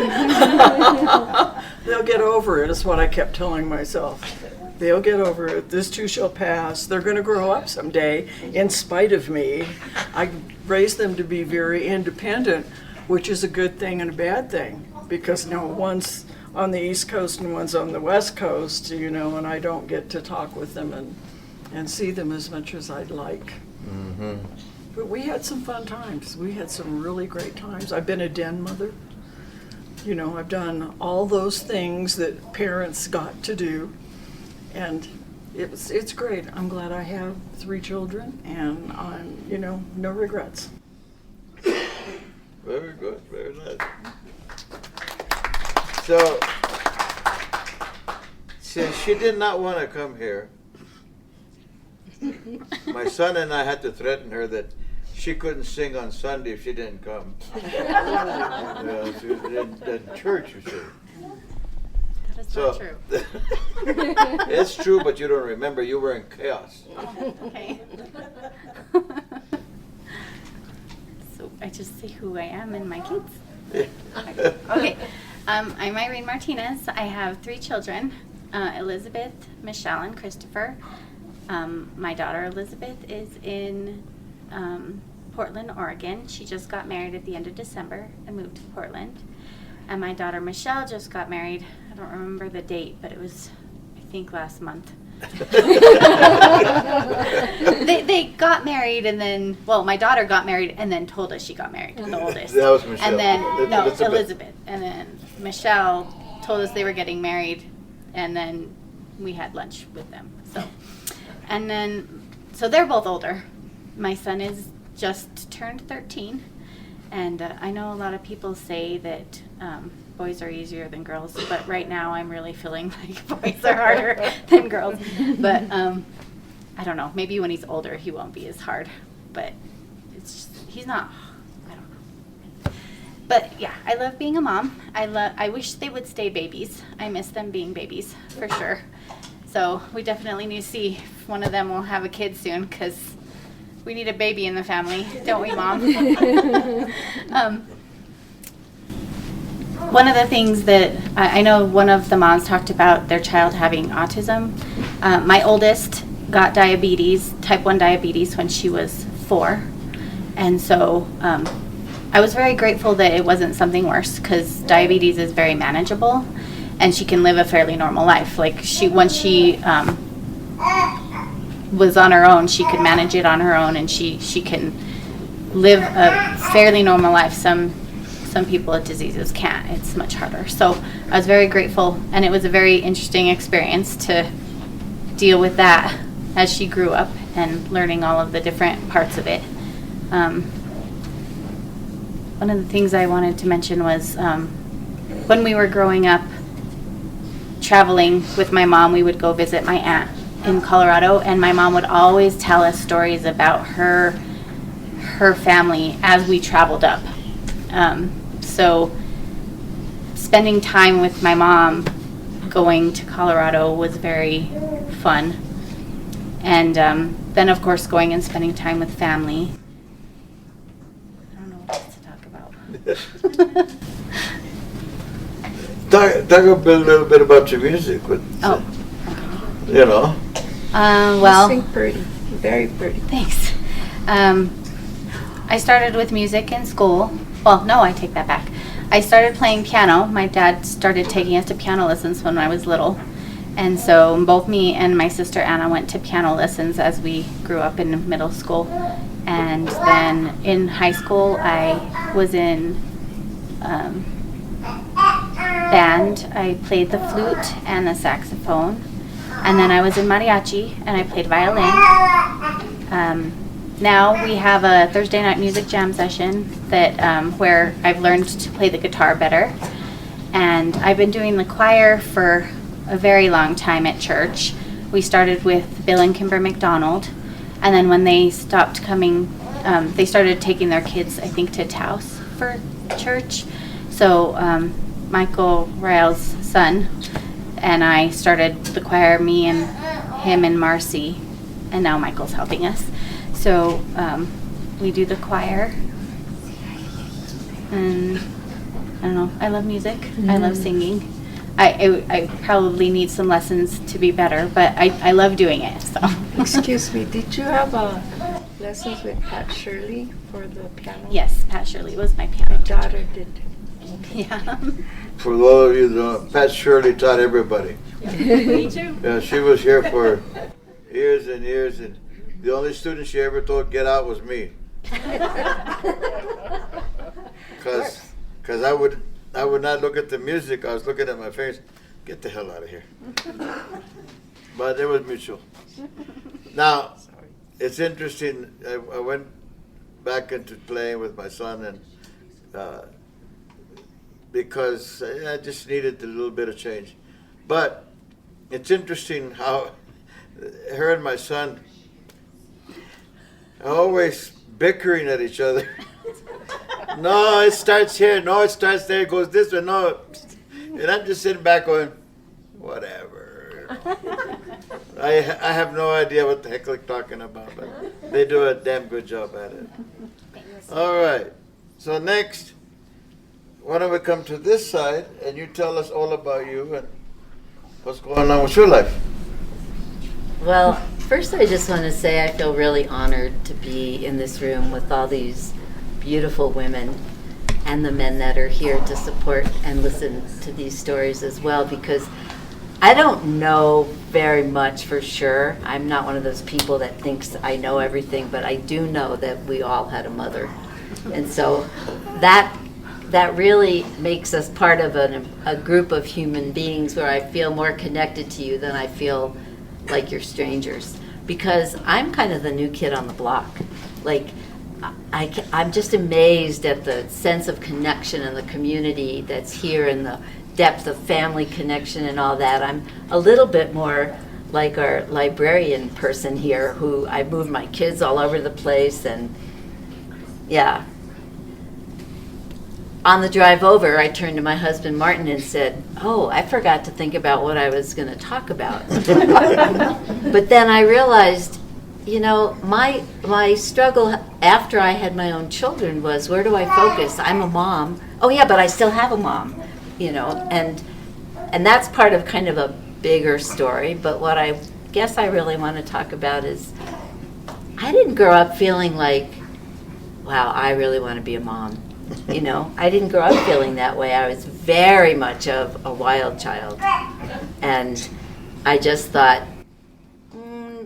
They'll get over it, is what I kept telling myself. They'll get over it. This too shall pass. They're going to grow up someday in spite of me. I raised them to be very independent, which is a good thing and a bad thing, because one's on the East Coast and one's on the West Coast, and I don't get to talk with them and see them as much as I'd like. Mm-hmm. But we had some fun times. We had some really great times. I've been a den mother. I've done all those things that parents got to do. And it's great. I'm glad I have 3 children, and I'm, no regrets. Very good, very nice. So, since she did not want to come here, my son and I had to threaten her that she couldn't sing on Sunday if she didn't come. She was in church, you see. That's not true. It's true, but you don't remember. You were in chaos. Oh, okay. So I just say who I am and my kids. Okay. I'm Irene Martinez. I have 3 children, Elizabeth, Michelle, and Christopher. My daughter Elizabeth is in Portland, Oregon. She just got married at the end of December and moved to Portland. And my daughter Michelle just got married. I don't remember the date, but it was, I think, last month. They got married, and then, my daughter got married and then told us she got married, the oldest. That was Michelle. And then, Elizabeth. And then Michelle told us they were getting married, and then we had lunch with them. So they're both older. My son is just turned 13. And I know a lot of people say that boys are easier than girls, but right now I'm really feeling like boys are harder than girls. But I don't know. Maybe when he's older, he won't be as hard. But he's not. I don't know. But yeah, I love being a mom. I wish they would stay babies. I miss them being babies for sure. So we definitely need to see if one of them will have a kid soon, because we need a baby in the family, don't we, Mom? One of the things that I know one of the moms talked about their child having autism. My oldest got diabetes, type 1 diabetes, when she was 4. And so I was very grateful that it wasn't something worse, because diabetes is very manageable and she can live a fairly normal life. Like once she was on her own, she could manage it on her own, and she can live a fairly normal life. Some people with diseases can't. It's much harder. So I was very grateful, and it was a very interesting experience to deal with that as she grew up and learning all of the different parts of it. One of the things I wanted to mention was when we were growing up, traveling with my mom, we would go visit my aunt in Colorado, and my mom would always tell us stories about her family as we traveled up. So spending time with my mom going to Colorado was very fun. And then, of course, going and spending time with family. I don't know what else to talk about. Talk a little bit about your music. Well, You sing pretty, very pretty. Thanks. I started with music in school. Well, no, I take that back. I started playing piano. My dad started taking us to piano lessons when I was little. And so both me and my sister Anna went to piano lessons as we grew up in middle school. And then in high school, I was in band. I played the flute and the saxophone. And then I was in mariachi, and I played violin. Now we have a Thursday night music jam session that where I've learned to play the guitar better. And I've been doing the choir for a very long time at church. We started with Bill and Kimber McDonald, and then when they stopped coming, they started taking their kids, I think, to Taos for church. So Michael Ryle's son and I started the choir, me and him and Marcy, and now Michael's helping us. So we do the choir. And I don't know, I love music. I love singing. I probably need some lessons to be better, but I love doing it. So. Excuse me, did you have lessons with Pat Shirley for the piano? Yes, Pat Shirley was my piano teacher. My daughter did. Yeah. For those of you that don't know, Pat Shirley taught everybody. Me too. Yeah, she was here for years and years, and the only student she ever told get out was me. Because I would not look at the music. I was looking at my face. Get the hell out of here. But it was mutual. Now, it's interesting. I went back into playing with my son, and because I just needed a little bit of change. But it's interesting how her and my son are always bickering at each other. No, it starts here. No, it starts there. It goes this way. No. And I'm just sitting back going, whatever. I have no idea what the heck they're talking about, but they do a damn good job at it. All right. So next, why don't we come to this side and you tell us all about you and what's going on with your life? Well, first I just want to say I feel really honored to be in this room with all these beautiful women and the men that are here to support and listen to these stories as well, because I don't know very much for sure. I'm not one of those people that thinks I know everything, but I do know that we all had a mother. And so that really makes us part of a group of human beings where I feel more connected to you than I feel like you're strangers, because I'm kind of the new kid on the block. Like, I'm just amazed at the sense of connection and the community that's here and the depth of family connection and all that. I'm a little bit more like our librarian person here, who I moved my kids all over the place, and yeah. On the drive over, I turned to my husband Martin and said, "Oh, I forgot to think about what I was going to talk about." But then I realized, you know, my struggle after I had my own children was, where do I focus? I'm a mom. Oh yeah, but I still have a mom, you know, and that's part of kind of a bigger story. But what I guess I really want to talk about is, I didn't grow up feeling like, wow, I really want to be a mom. You know, I didn't grow up feeling that way. I was very much of a wild child. And I just thought,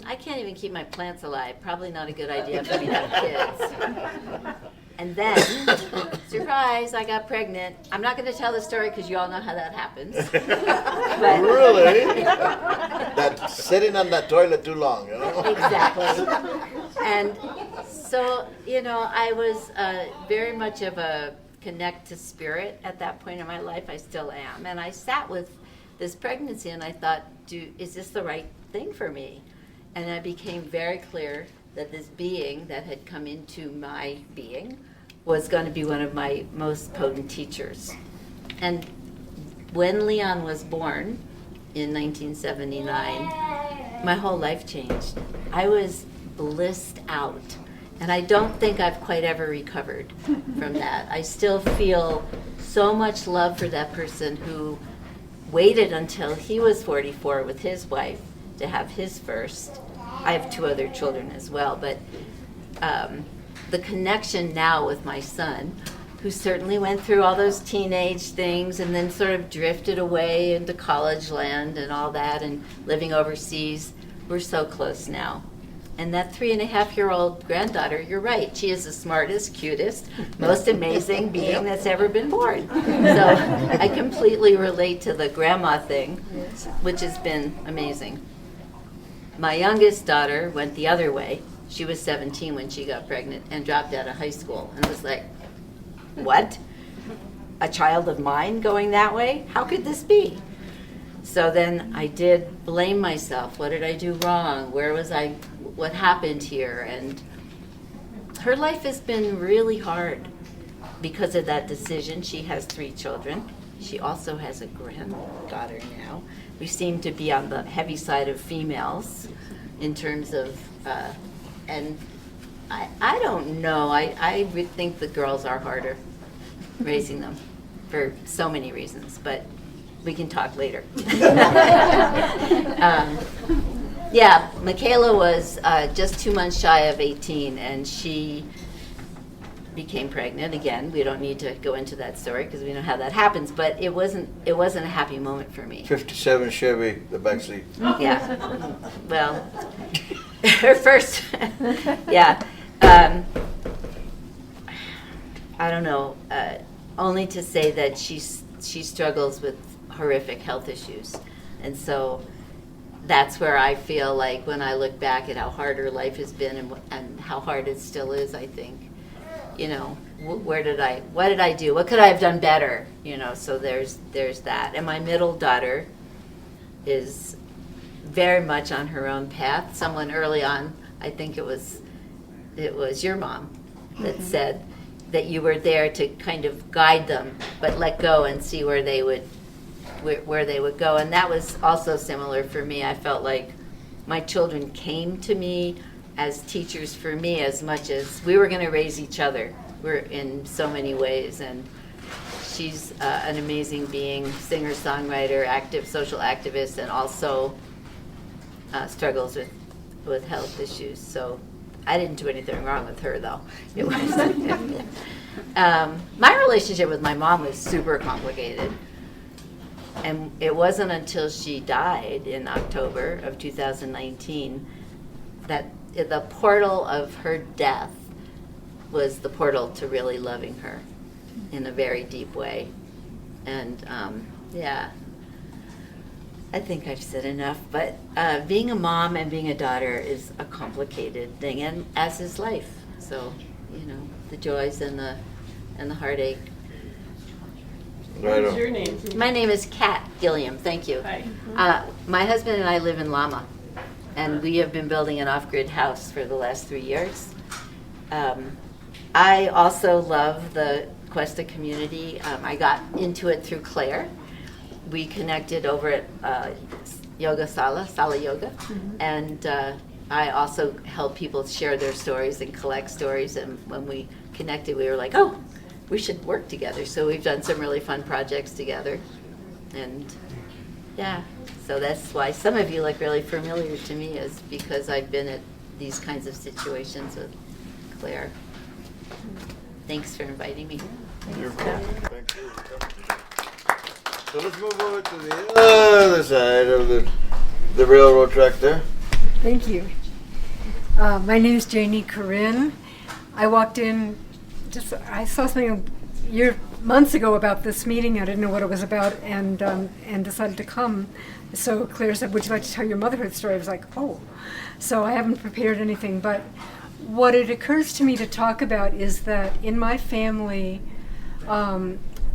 I can't even keep my plants alive. Probably not a good idea for me to have kids. And then, surprise, I got pregnant. I'm not going to tell the story because you all know how that happens. But really? That sitting on that toilet too long, you know? Exactly. And so, you know, I was very much of a connect to spirit at that point in my life. I still am. And I sat with this pregnancy and I thought, is this the right thing for me? And I became very clear that this being that had come into my being was going to be one of my most potent teachers. And when Leon was born in 1979, my whole life changed. I was blissed out. And I don't think I've quite ever recovered from that. I still feel so much love for that person who waited until he was 44 with his wife to have his first. I have 2 other children as well, but the connection now with my son, who certainly went through all those teenage things and then sort of drifted away into college land and all that and living overseas, we're so close now. And that 3.5-year-old granddaughter, you're right, she is the smartest, cutest, most amazing being that's ever been born. So I completely relate to the grandma thing, which has been amazing. My youngest daughter went the other way. She was 17 when she got pregnant and dropped out of high school and was like, what? A child of mine going that way? How could this be? So then I did blame myself. What did I do wrong? Where was I? What happened here? And her life has been really hard because of that decision. She has 3 children. She also has a granddaughter now. We seem to be on the heavy side of females in terms of, and I don't know. I would think the girls are harder raising them for so many reasons, but we can talk later. Yeah, Michaela was just 2 months shy of 18, and she became pregnant again. We don't need to go into that story because we know how that happens, but it wasn't a happy moment for me. 57 Chevy, the backseat. Yeah. Well, her first, yeah. I don't know. Only to say that she struggles with horrific health issues, and so that's where I feel like when I look back at how hard her life has been and how hard it still is, I think, you know, what did I do? What could I have done better? You know, so there's that. And my middle daughter is very much on her own path. Someone early on, I think it was your mom that said that you were there to kind of guide them, but let go and see where they would go. And that was also similar for me. I felt like my children came to me as teachers for me as much as we were going to raise each other. We're in so many ways, and she's an amazing being, singer, songwriter, active social activist, and also struggles with health issues. So I didn't do anything wrong with her, though. It was my relationship with my mom was super complicated. And it wasn't until she died in October of 2019 that the portal of her death was the portal to really loving her in a very deep way. And yeah, I think I've said enough, but being a mom and being a daughter is a complicated thing, and as is life. So, you know, the joys and the heartache. What is your name? My name is Kat Gilliam. Thank you. Hi. My husband and I live in Lama, and we have been building an off-grid house for the last 3 years. I also love the Cuesta community. I got into it through Claire. We connected over at Yoga Sala Yoga, and I also help people share their stories and collect stories. And when we connected, we were like, oh, we should work together. So we've done some really fun projects together. And yeah, so that's why some of you look really familiar to me, is because I've been at these kinds of situations with Claire. Thanks for inviting me. You're welcome. Thank you. So let's move over to the other side of the railroad track there. Thank you. My name is Janie Corinne. I walked in, I saw something months ago about this meeting. I didn't know what it was about, and decided to come. So Claire said, would you like to tell your motherhood story? I was like, oh. So I haven't prepared anything, but what it occurs to me to talk about is that in my family,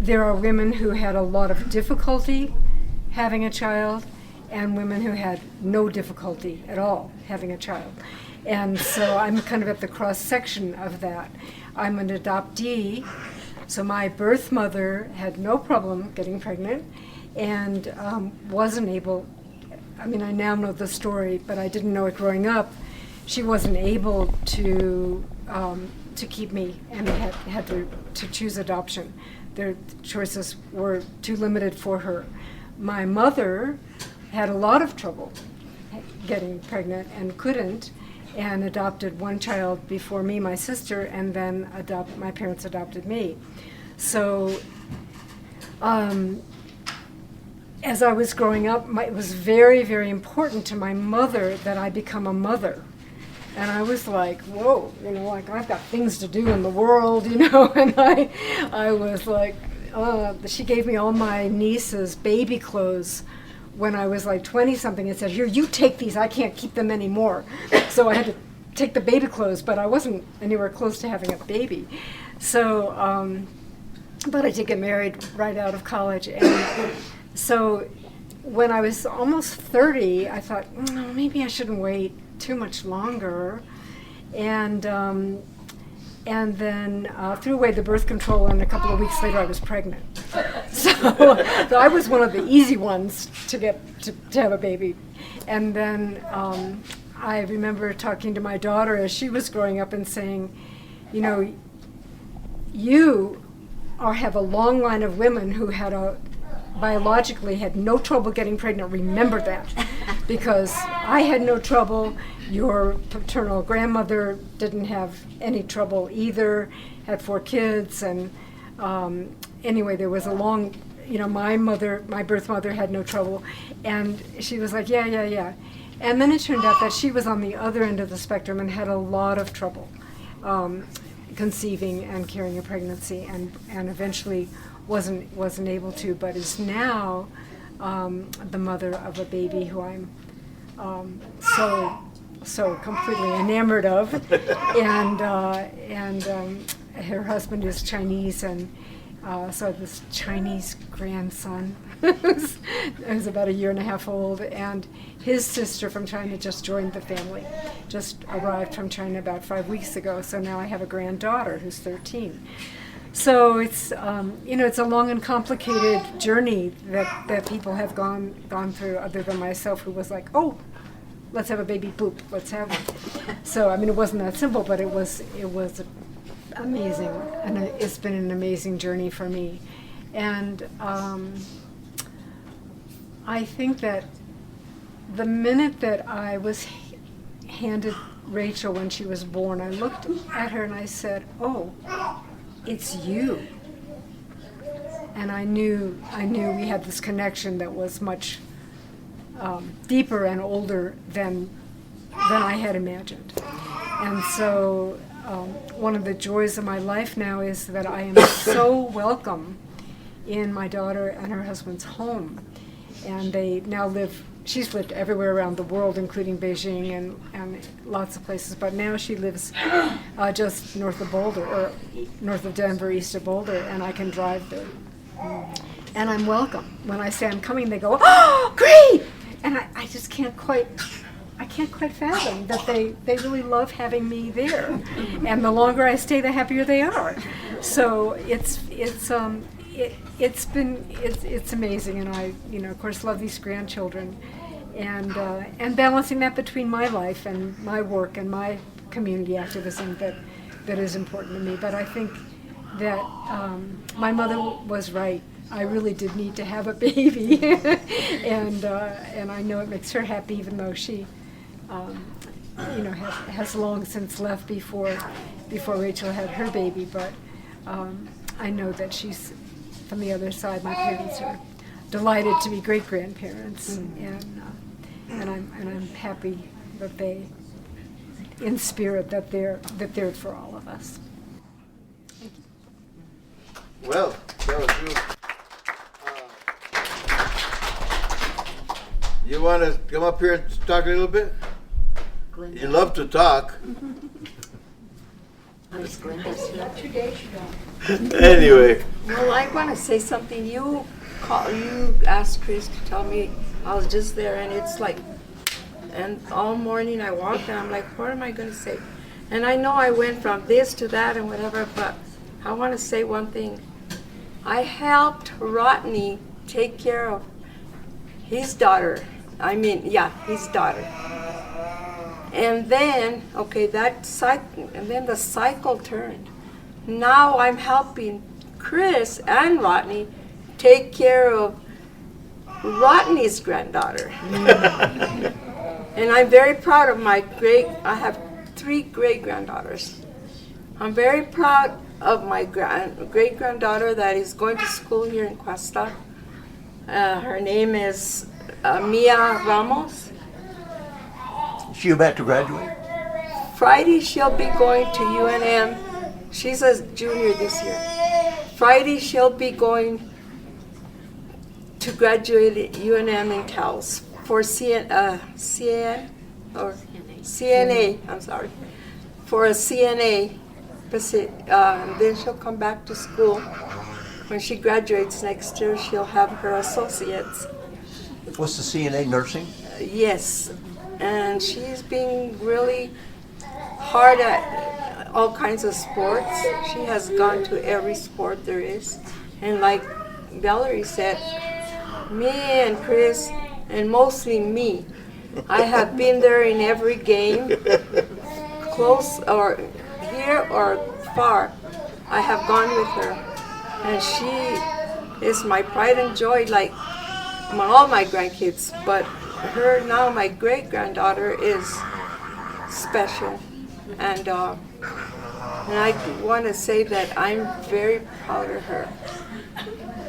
there are women who had a lot of difficulty having a child, and women who had no difficulty at all having a child. And so I'm kind of at the cross section of that. I'm an adoptee, so my birth mother had no problem getting pregnant and wasn't able, I mean, I now know the story, but I didn't know it growing up. She wasn't able to keep me and had to choose adoption. Their choices were too limited for her. My mother had a lot of trouble getting pregnant and couldn't, and adopted one child before me, my sister, and then my parents adopted me. So as I was growing up, it was very, very important to my mother that I become a mother. And I was like, whoa, like I've got things to do in the world, and I was like, she gave me all my niece's baby clothes when I was like 20-something and said, here, you take these, I can't keep them anymore. So I had to take the baby clothes, but I wasn't anywhere close to having a baby. So, but I did get married right out of college. And so when I was almost 30, I thought, maybe I shouldn't wait too much longer, and then threw away the birth control, and a couple of weeks later I was pregnant. So I was one of the easy ones to have a baby. And then I remember talking to my daughter as she was growing up and saying, you know, you have a long line of women who biologically had no trouble getting pregnant. Remember that. Because I had no trouble. Your paternal grandmother didn't have any trouble either, had 4 kids. And anyway, there was a long, you know, my birth mother had no trouble. And she was like, yeah. And then it turned out that she was on the other end of the spectrum and had a lot of trouble conceiving and carrying a pregnancy, and eventually wasn't able to, but is now the mother of a baby who I'm so completely enamored of, and her husband is Chinese, and so I have this Chinese grandson who's about 1.5 years old, and his sister from China just joined the family, just arrived from China about 5 weeks ago, so now I have a granddaughter who's 13. So it's you know, it's a long and complicated journey that people have gone through, other than myself, who was like, oh, let's have a baby, boop, let's have one. So I mean, it wasn't that simple, but it was amazing, and it's been an amazing journey for me. And I think that the minute that I was handed Rachel when she was born, I looked at her and I said, oh, it's you. And I knew we had this connection that was much deeper and older than I had imagined. And so one of the joys of my life now is that I am so welcome in my daughter and her husband's home. And they now she's lived everywhere around the world, including Beijing and lots of places, but now she lives just north of Boulder, or north of Denver, east of Boulder, and I can drive there. And I'm welcome. When I say I'm coming, they go, oh, great! And I just can't quite fathom that they really love having me there. And the longer I stay, the happier they are. So it's amazing, and I, you know, of course, love these grandchildren, and balancing that between my life and my work and my community activism that is important to me. But I think that my mother was right. I really did need to have a baby, and I know it makes her happy, even though she, you know, has long since left before Rachel had her baby. But I know that she's, from the other side, my parents are delighted to be great grandparents, and I'm happy that they, in spirit, that they're for all of us. Thank you. Well, that was good. You want to come up here and talk a little bit? Glenda. You love to talk. Anyway. Well, I want to say something. You asked Chris to tell me. I was just there, and it's like, and all morning I walked, and I'm like, what am I going to say? And I know I went from this to that and whatever, but I want to say one thing. I helped Rodney take care of his daughter. His daughter. And then, the cycle turned. Now I'm helping Chris and Rodney take care of Rodney's granddaughter. And I'm very proud of I have 3 great-granddaughters. I'm very proud of my great-granddaughter that is going to school here in Cuesta. Her name is Mia Ramos. Is she about to graduate? Friday she'll be going to UNM. She's a junior this year. Friday she'll be going to graduate at UNM in Taos for CNA. I'm sorry. For a CNA. Then she'll come back to school. When she graduates next year, she'll have her associates. What's the CNA, nursing? Yes. And she's being really hard at all kinds of sports. She has gone to every sport there is. And like Valerie said, me and Chris, and mostly me, I have been there in every game, close or here or far. I have gone with her, and she is my pride and joy, like all my grandkids. But her now, my great granddaughter, is special, and I want to say that I'm very proud of her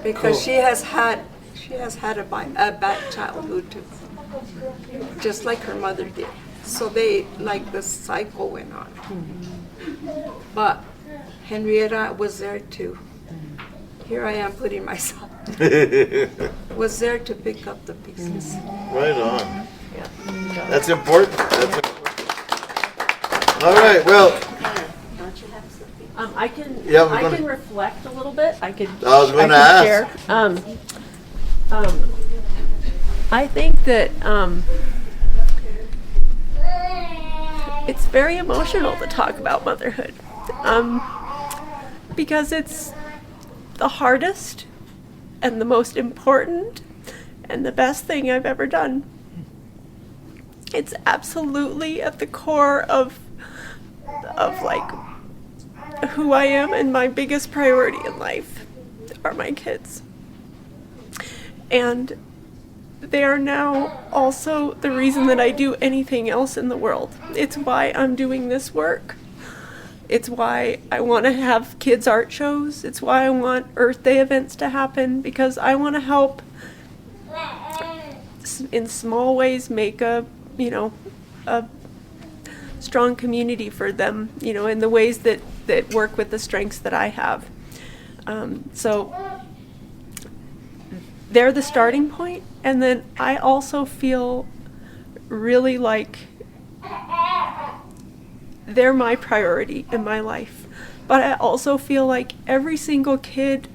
because she has had a bad childhood too, just like her mother did. So the cycle went on. But Henrietta was there too. Here I am putting myself. Was there to pick up the pieces. Right on. That's important. All right, well. I can Yeah, I can reflect a little bit. I was going to ask. Share. I think that it's very emotional to talk about motherhood, because it's the hardest and the most important and the best thing I've ever done. It's absolutely at the core of like who I am, and my biggest priority in life are my kids. And they are now also the reason that I do anything else in the world. It's why I'm doing this work. It's why I want to have kids' art shows. It's why I want Earth Day events to happen, because I want to help in small ways make a strong community for them, in the ways that work with the strengths that I have. So they're the starting point, and then I also feel really like they're my priority in my life. But I also feel like every single kid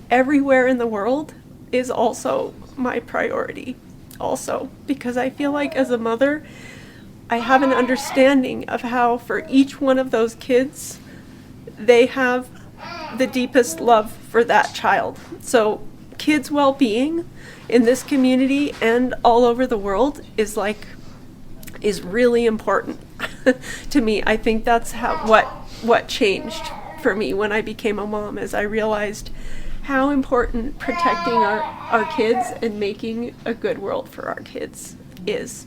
everywhere in the world is also my priority also, because I feel like as a mother, I have an understanding of how for each one of those kids, they have the deepest love for that child. So kids' well-being in this community and all over the world is really important to me. I think that's what changed for me when I became a mom, is I realized how important protecting our kids and making a good world for our kids is.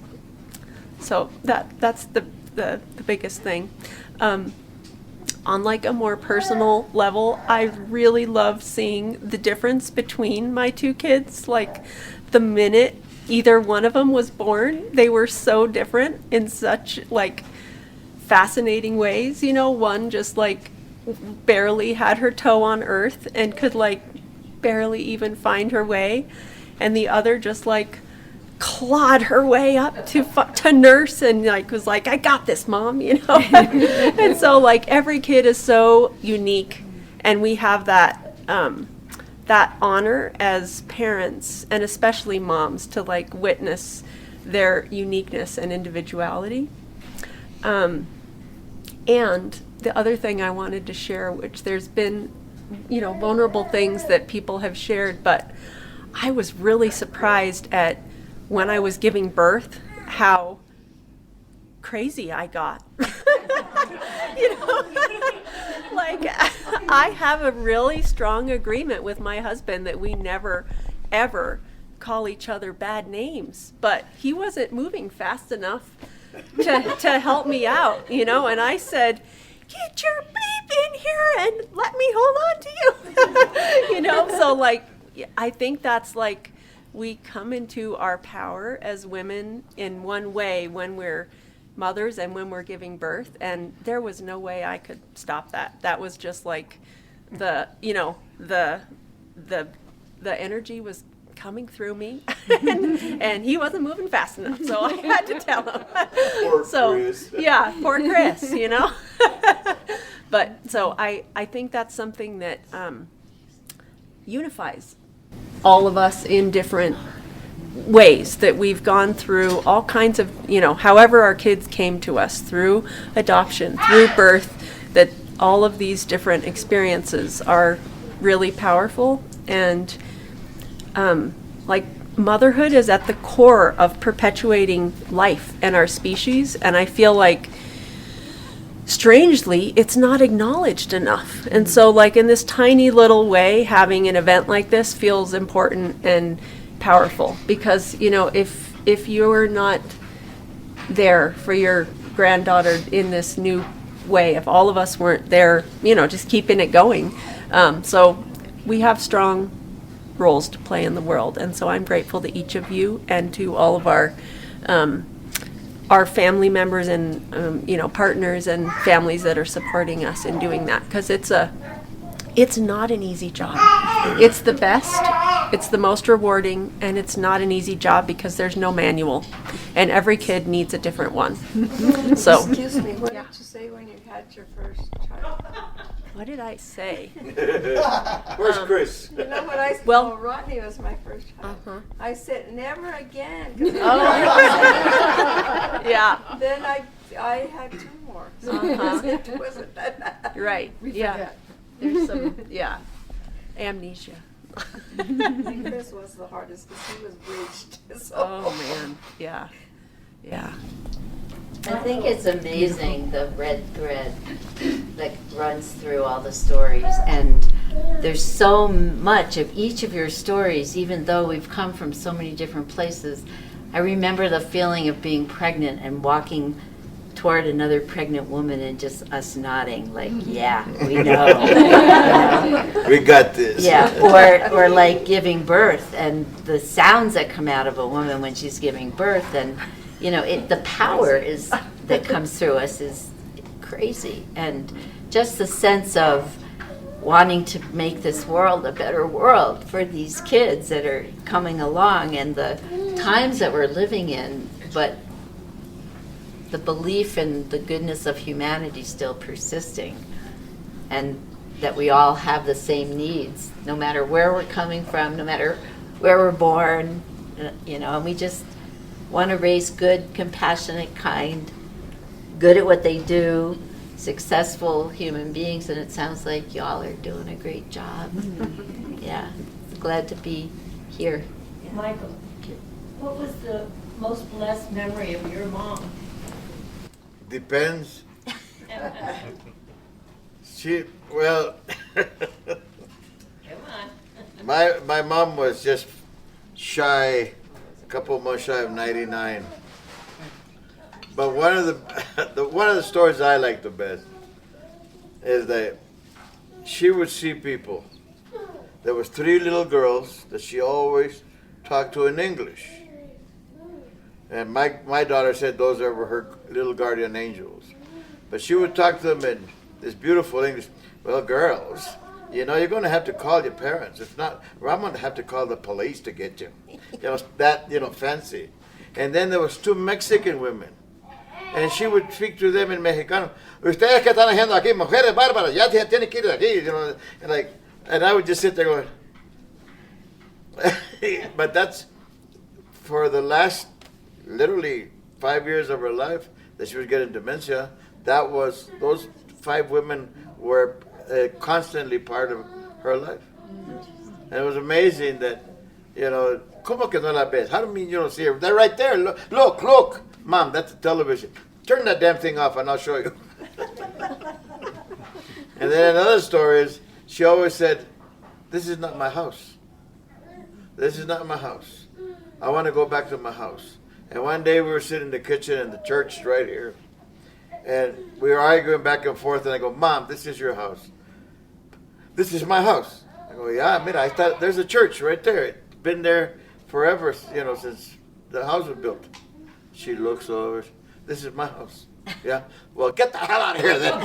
So that's the biggest thing. On like a more personal level, I really love seeing the difference between my two kids. Like the minute either one of them was born, they were so different in such like fascinating ways. One just like barely had her toe on earth and could like barely even find her way, and the other just like clawed her way up to nurse and like was like, I got this, Mom, and so like every kid is so unique, and we have that honor as parents, and especially moms, to like witness their uniqueness and individuality. And the other thing I wanted to share, which there's been vulnerable things that people have shared, but I was really surprised at when I was giving birth, how crazy I got. Like I have a really strong agreement with my husband that we never, ever call each other bad names, but he wasn't moving fast enough to help me out, and I said, get your bleep in here and let me hold on to you. So like, I think that's like, we come into our power as women in one way when we're mothers and when we're giving birth, and there was no way I could stop that. That was just like the energy was coming through me, and he wasn't moving fast enough, so I had to tell him. Poor Chris. Yeah, poor Chris, But so I think that's something that unifies all of us in different ways, that we've gone through all kinds of, however our kids came to us, through adoption, through birth, that all of these different experiences are really powerful. And like motherhood is at the core of perpetuating life and our species, and I feel like strangely it's not acknowledged enough. And so like in this tiny little way, having an event like this feels important and powerful, because you know, if you're not there for your granddaughter in this new way, if all of us weren't there, you know, just keeping it going, so we have strong roles to play in the world. And so I'm grateful to each of you and to all of our family members and you know, partners and families that are supporting us in doing that, because it's not an easy job. It's the best, it's the most rewarding, and it's not an easy job because there's no manual, and every kid needs a different one. So Excuse me, what did you say when you had your first child? what did I say? Where's Chris? You know what I said? Well- Well, Rodney was my first child. I said, never again. Yeah. Then I had 2 more. So it wasn't that bad. Right. Yeah. There's some amnesia. Chris was the hardest because he was breached. So. Oh man. Yeah. I think it's amazing, the red thread that runs through all the stories, and there's so much of each of your stories, even though we've come from so many different places. I remember the feeling of being pregnant and walking toward another pregnant woman and just us nodding like, yeah, we know. You know? We got this. Yeah, or like giving birth and the sounds that come out of a woman when she's giving birth, and you know, the power is that comes through us is crazy, and just the sense of wanting to make this world a better world for these kids that are coming along, and the times that we're living in, but the belief in the goodness of humanity still persisting, and that we all have the same needs, no matter where we're coming from, no matter where we're born, you know, and we just want to raise good, compassionate, kind, good at what they do, successful human beings, and it sounds like y'all are doing a great job. Yeah, glad to be here. Michael, what was the most blessed memory of your mom? Depends. Well, Come on. my mom was just shy, a couple months shy of 99. But one of the stories I like the best is that she would see people. There was 3 little girls that she always talked to in English. And my daughter said those were her little guardian angels. But she would talk to them in this beautiful English. Well, girls, you know, you're going to have to call your parents. If not, or I'm going to have to call the police to get you. You know, that, you know, fancy. And then there was 2 Mexican women. And she would speak to them in Mexicano. Ustedes que están haciendo aquí, mujeres bárbaras, ya tienen que ir de aquí, you know, and I would just sit there going. But that's for the last literally 5 years of her life that she was getting dementia. Those 5 women were constantly part of her life. And it was amazing that, you know, ¿cómo que no la ves? How do you mean you don't see her? They're right there. Look. Mom, that's the television. Turn that damn thing off and I'll show you. And then another story is, she always said, this is not my house. This is not my house. I want to go back to my house. And one day we were sitting in the kitchen and the church is right here. And we were arguing back and forth, and I go, Mom, this is your house. This is my house. I go, yeah, mira, I thought there's a church right there. It's been there forever, you know, since the house was built. She looks over, this is my house. Yeah, well, get the hell out of here then.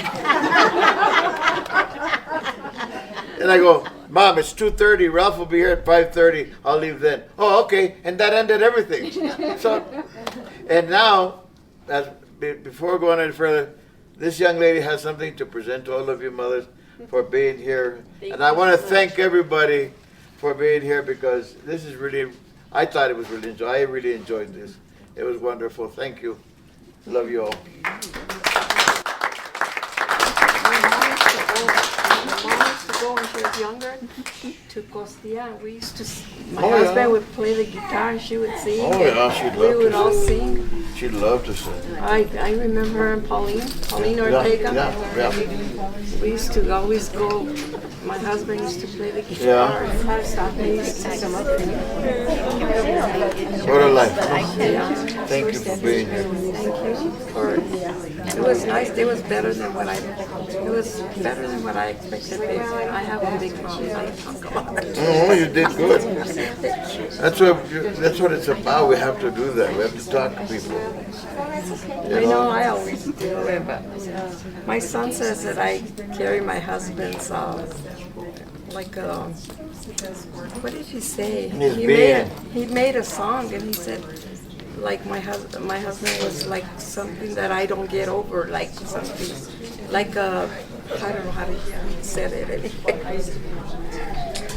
And I go, Mom, it's 2:30. Ralph will be here at 5:30. I'll leave then. Oh, okay. And that ended everything. So, and now, before going any further, this young lady has something to present to all of you mothers for being here. And I want to thank everybody for being here, because this is really, I thought it was really enjoyable. I really enjoyed this. It was wonderful. Thank you. Love you all. go when she was younger to Costilla. We used to, my Oh, yeah. husband would play the guitar and she would sing. Oh, and yeah, she'd love we would to all sing. sing. She'd love to sing. I remember her and Pauline Ortega. Yeah. We used to always go, my husband used to play the guitar. Yeah. We used to sing up there. What a life. Yeah. Thank you for being here. Thank you for, it was nice. It was better than what I expected. I have a big mouth. I talk a lot. Oh, you did good. That's what it's about. We have to do that. We have to talk to people. I know I always do it, but my son says that I carry my husband's, what did he say? He made a song and he said, like my husband was like something that I don't get over, like something, like a, I don't know how to say it anyway.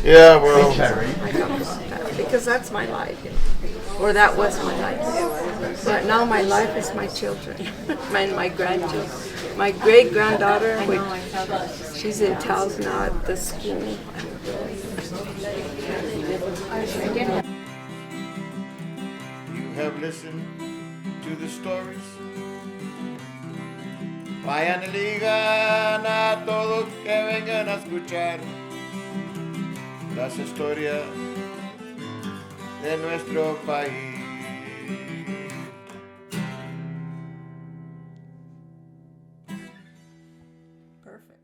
Yeah, well. I don't know that, because that's my life, or that was my life. But now my life is my children, and my grandchildren. My great granddaughter, she's in Taos now at the school. You have listened to the stories. Vayan y digan a todos que vengan a escuchar las historias de nuestro país. Perfect.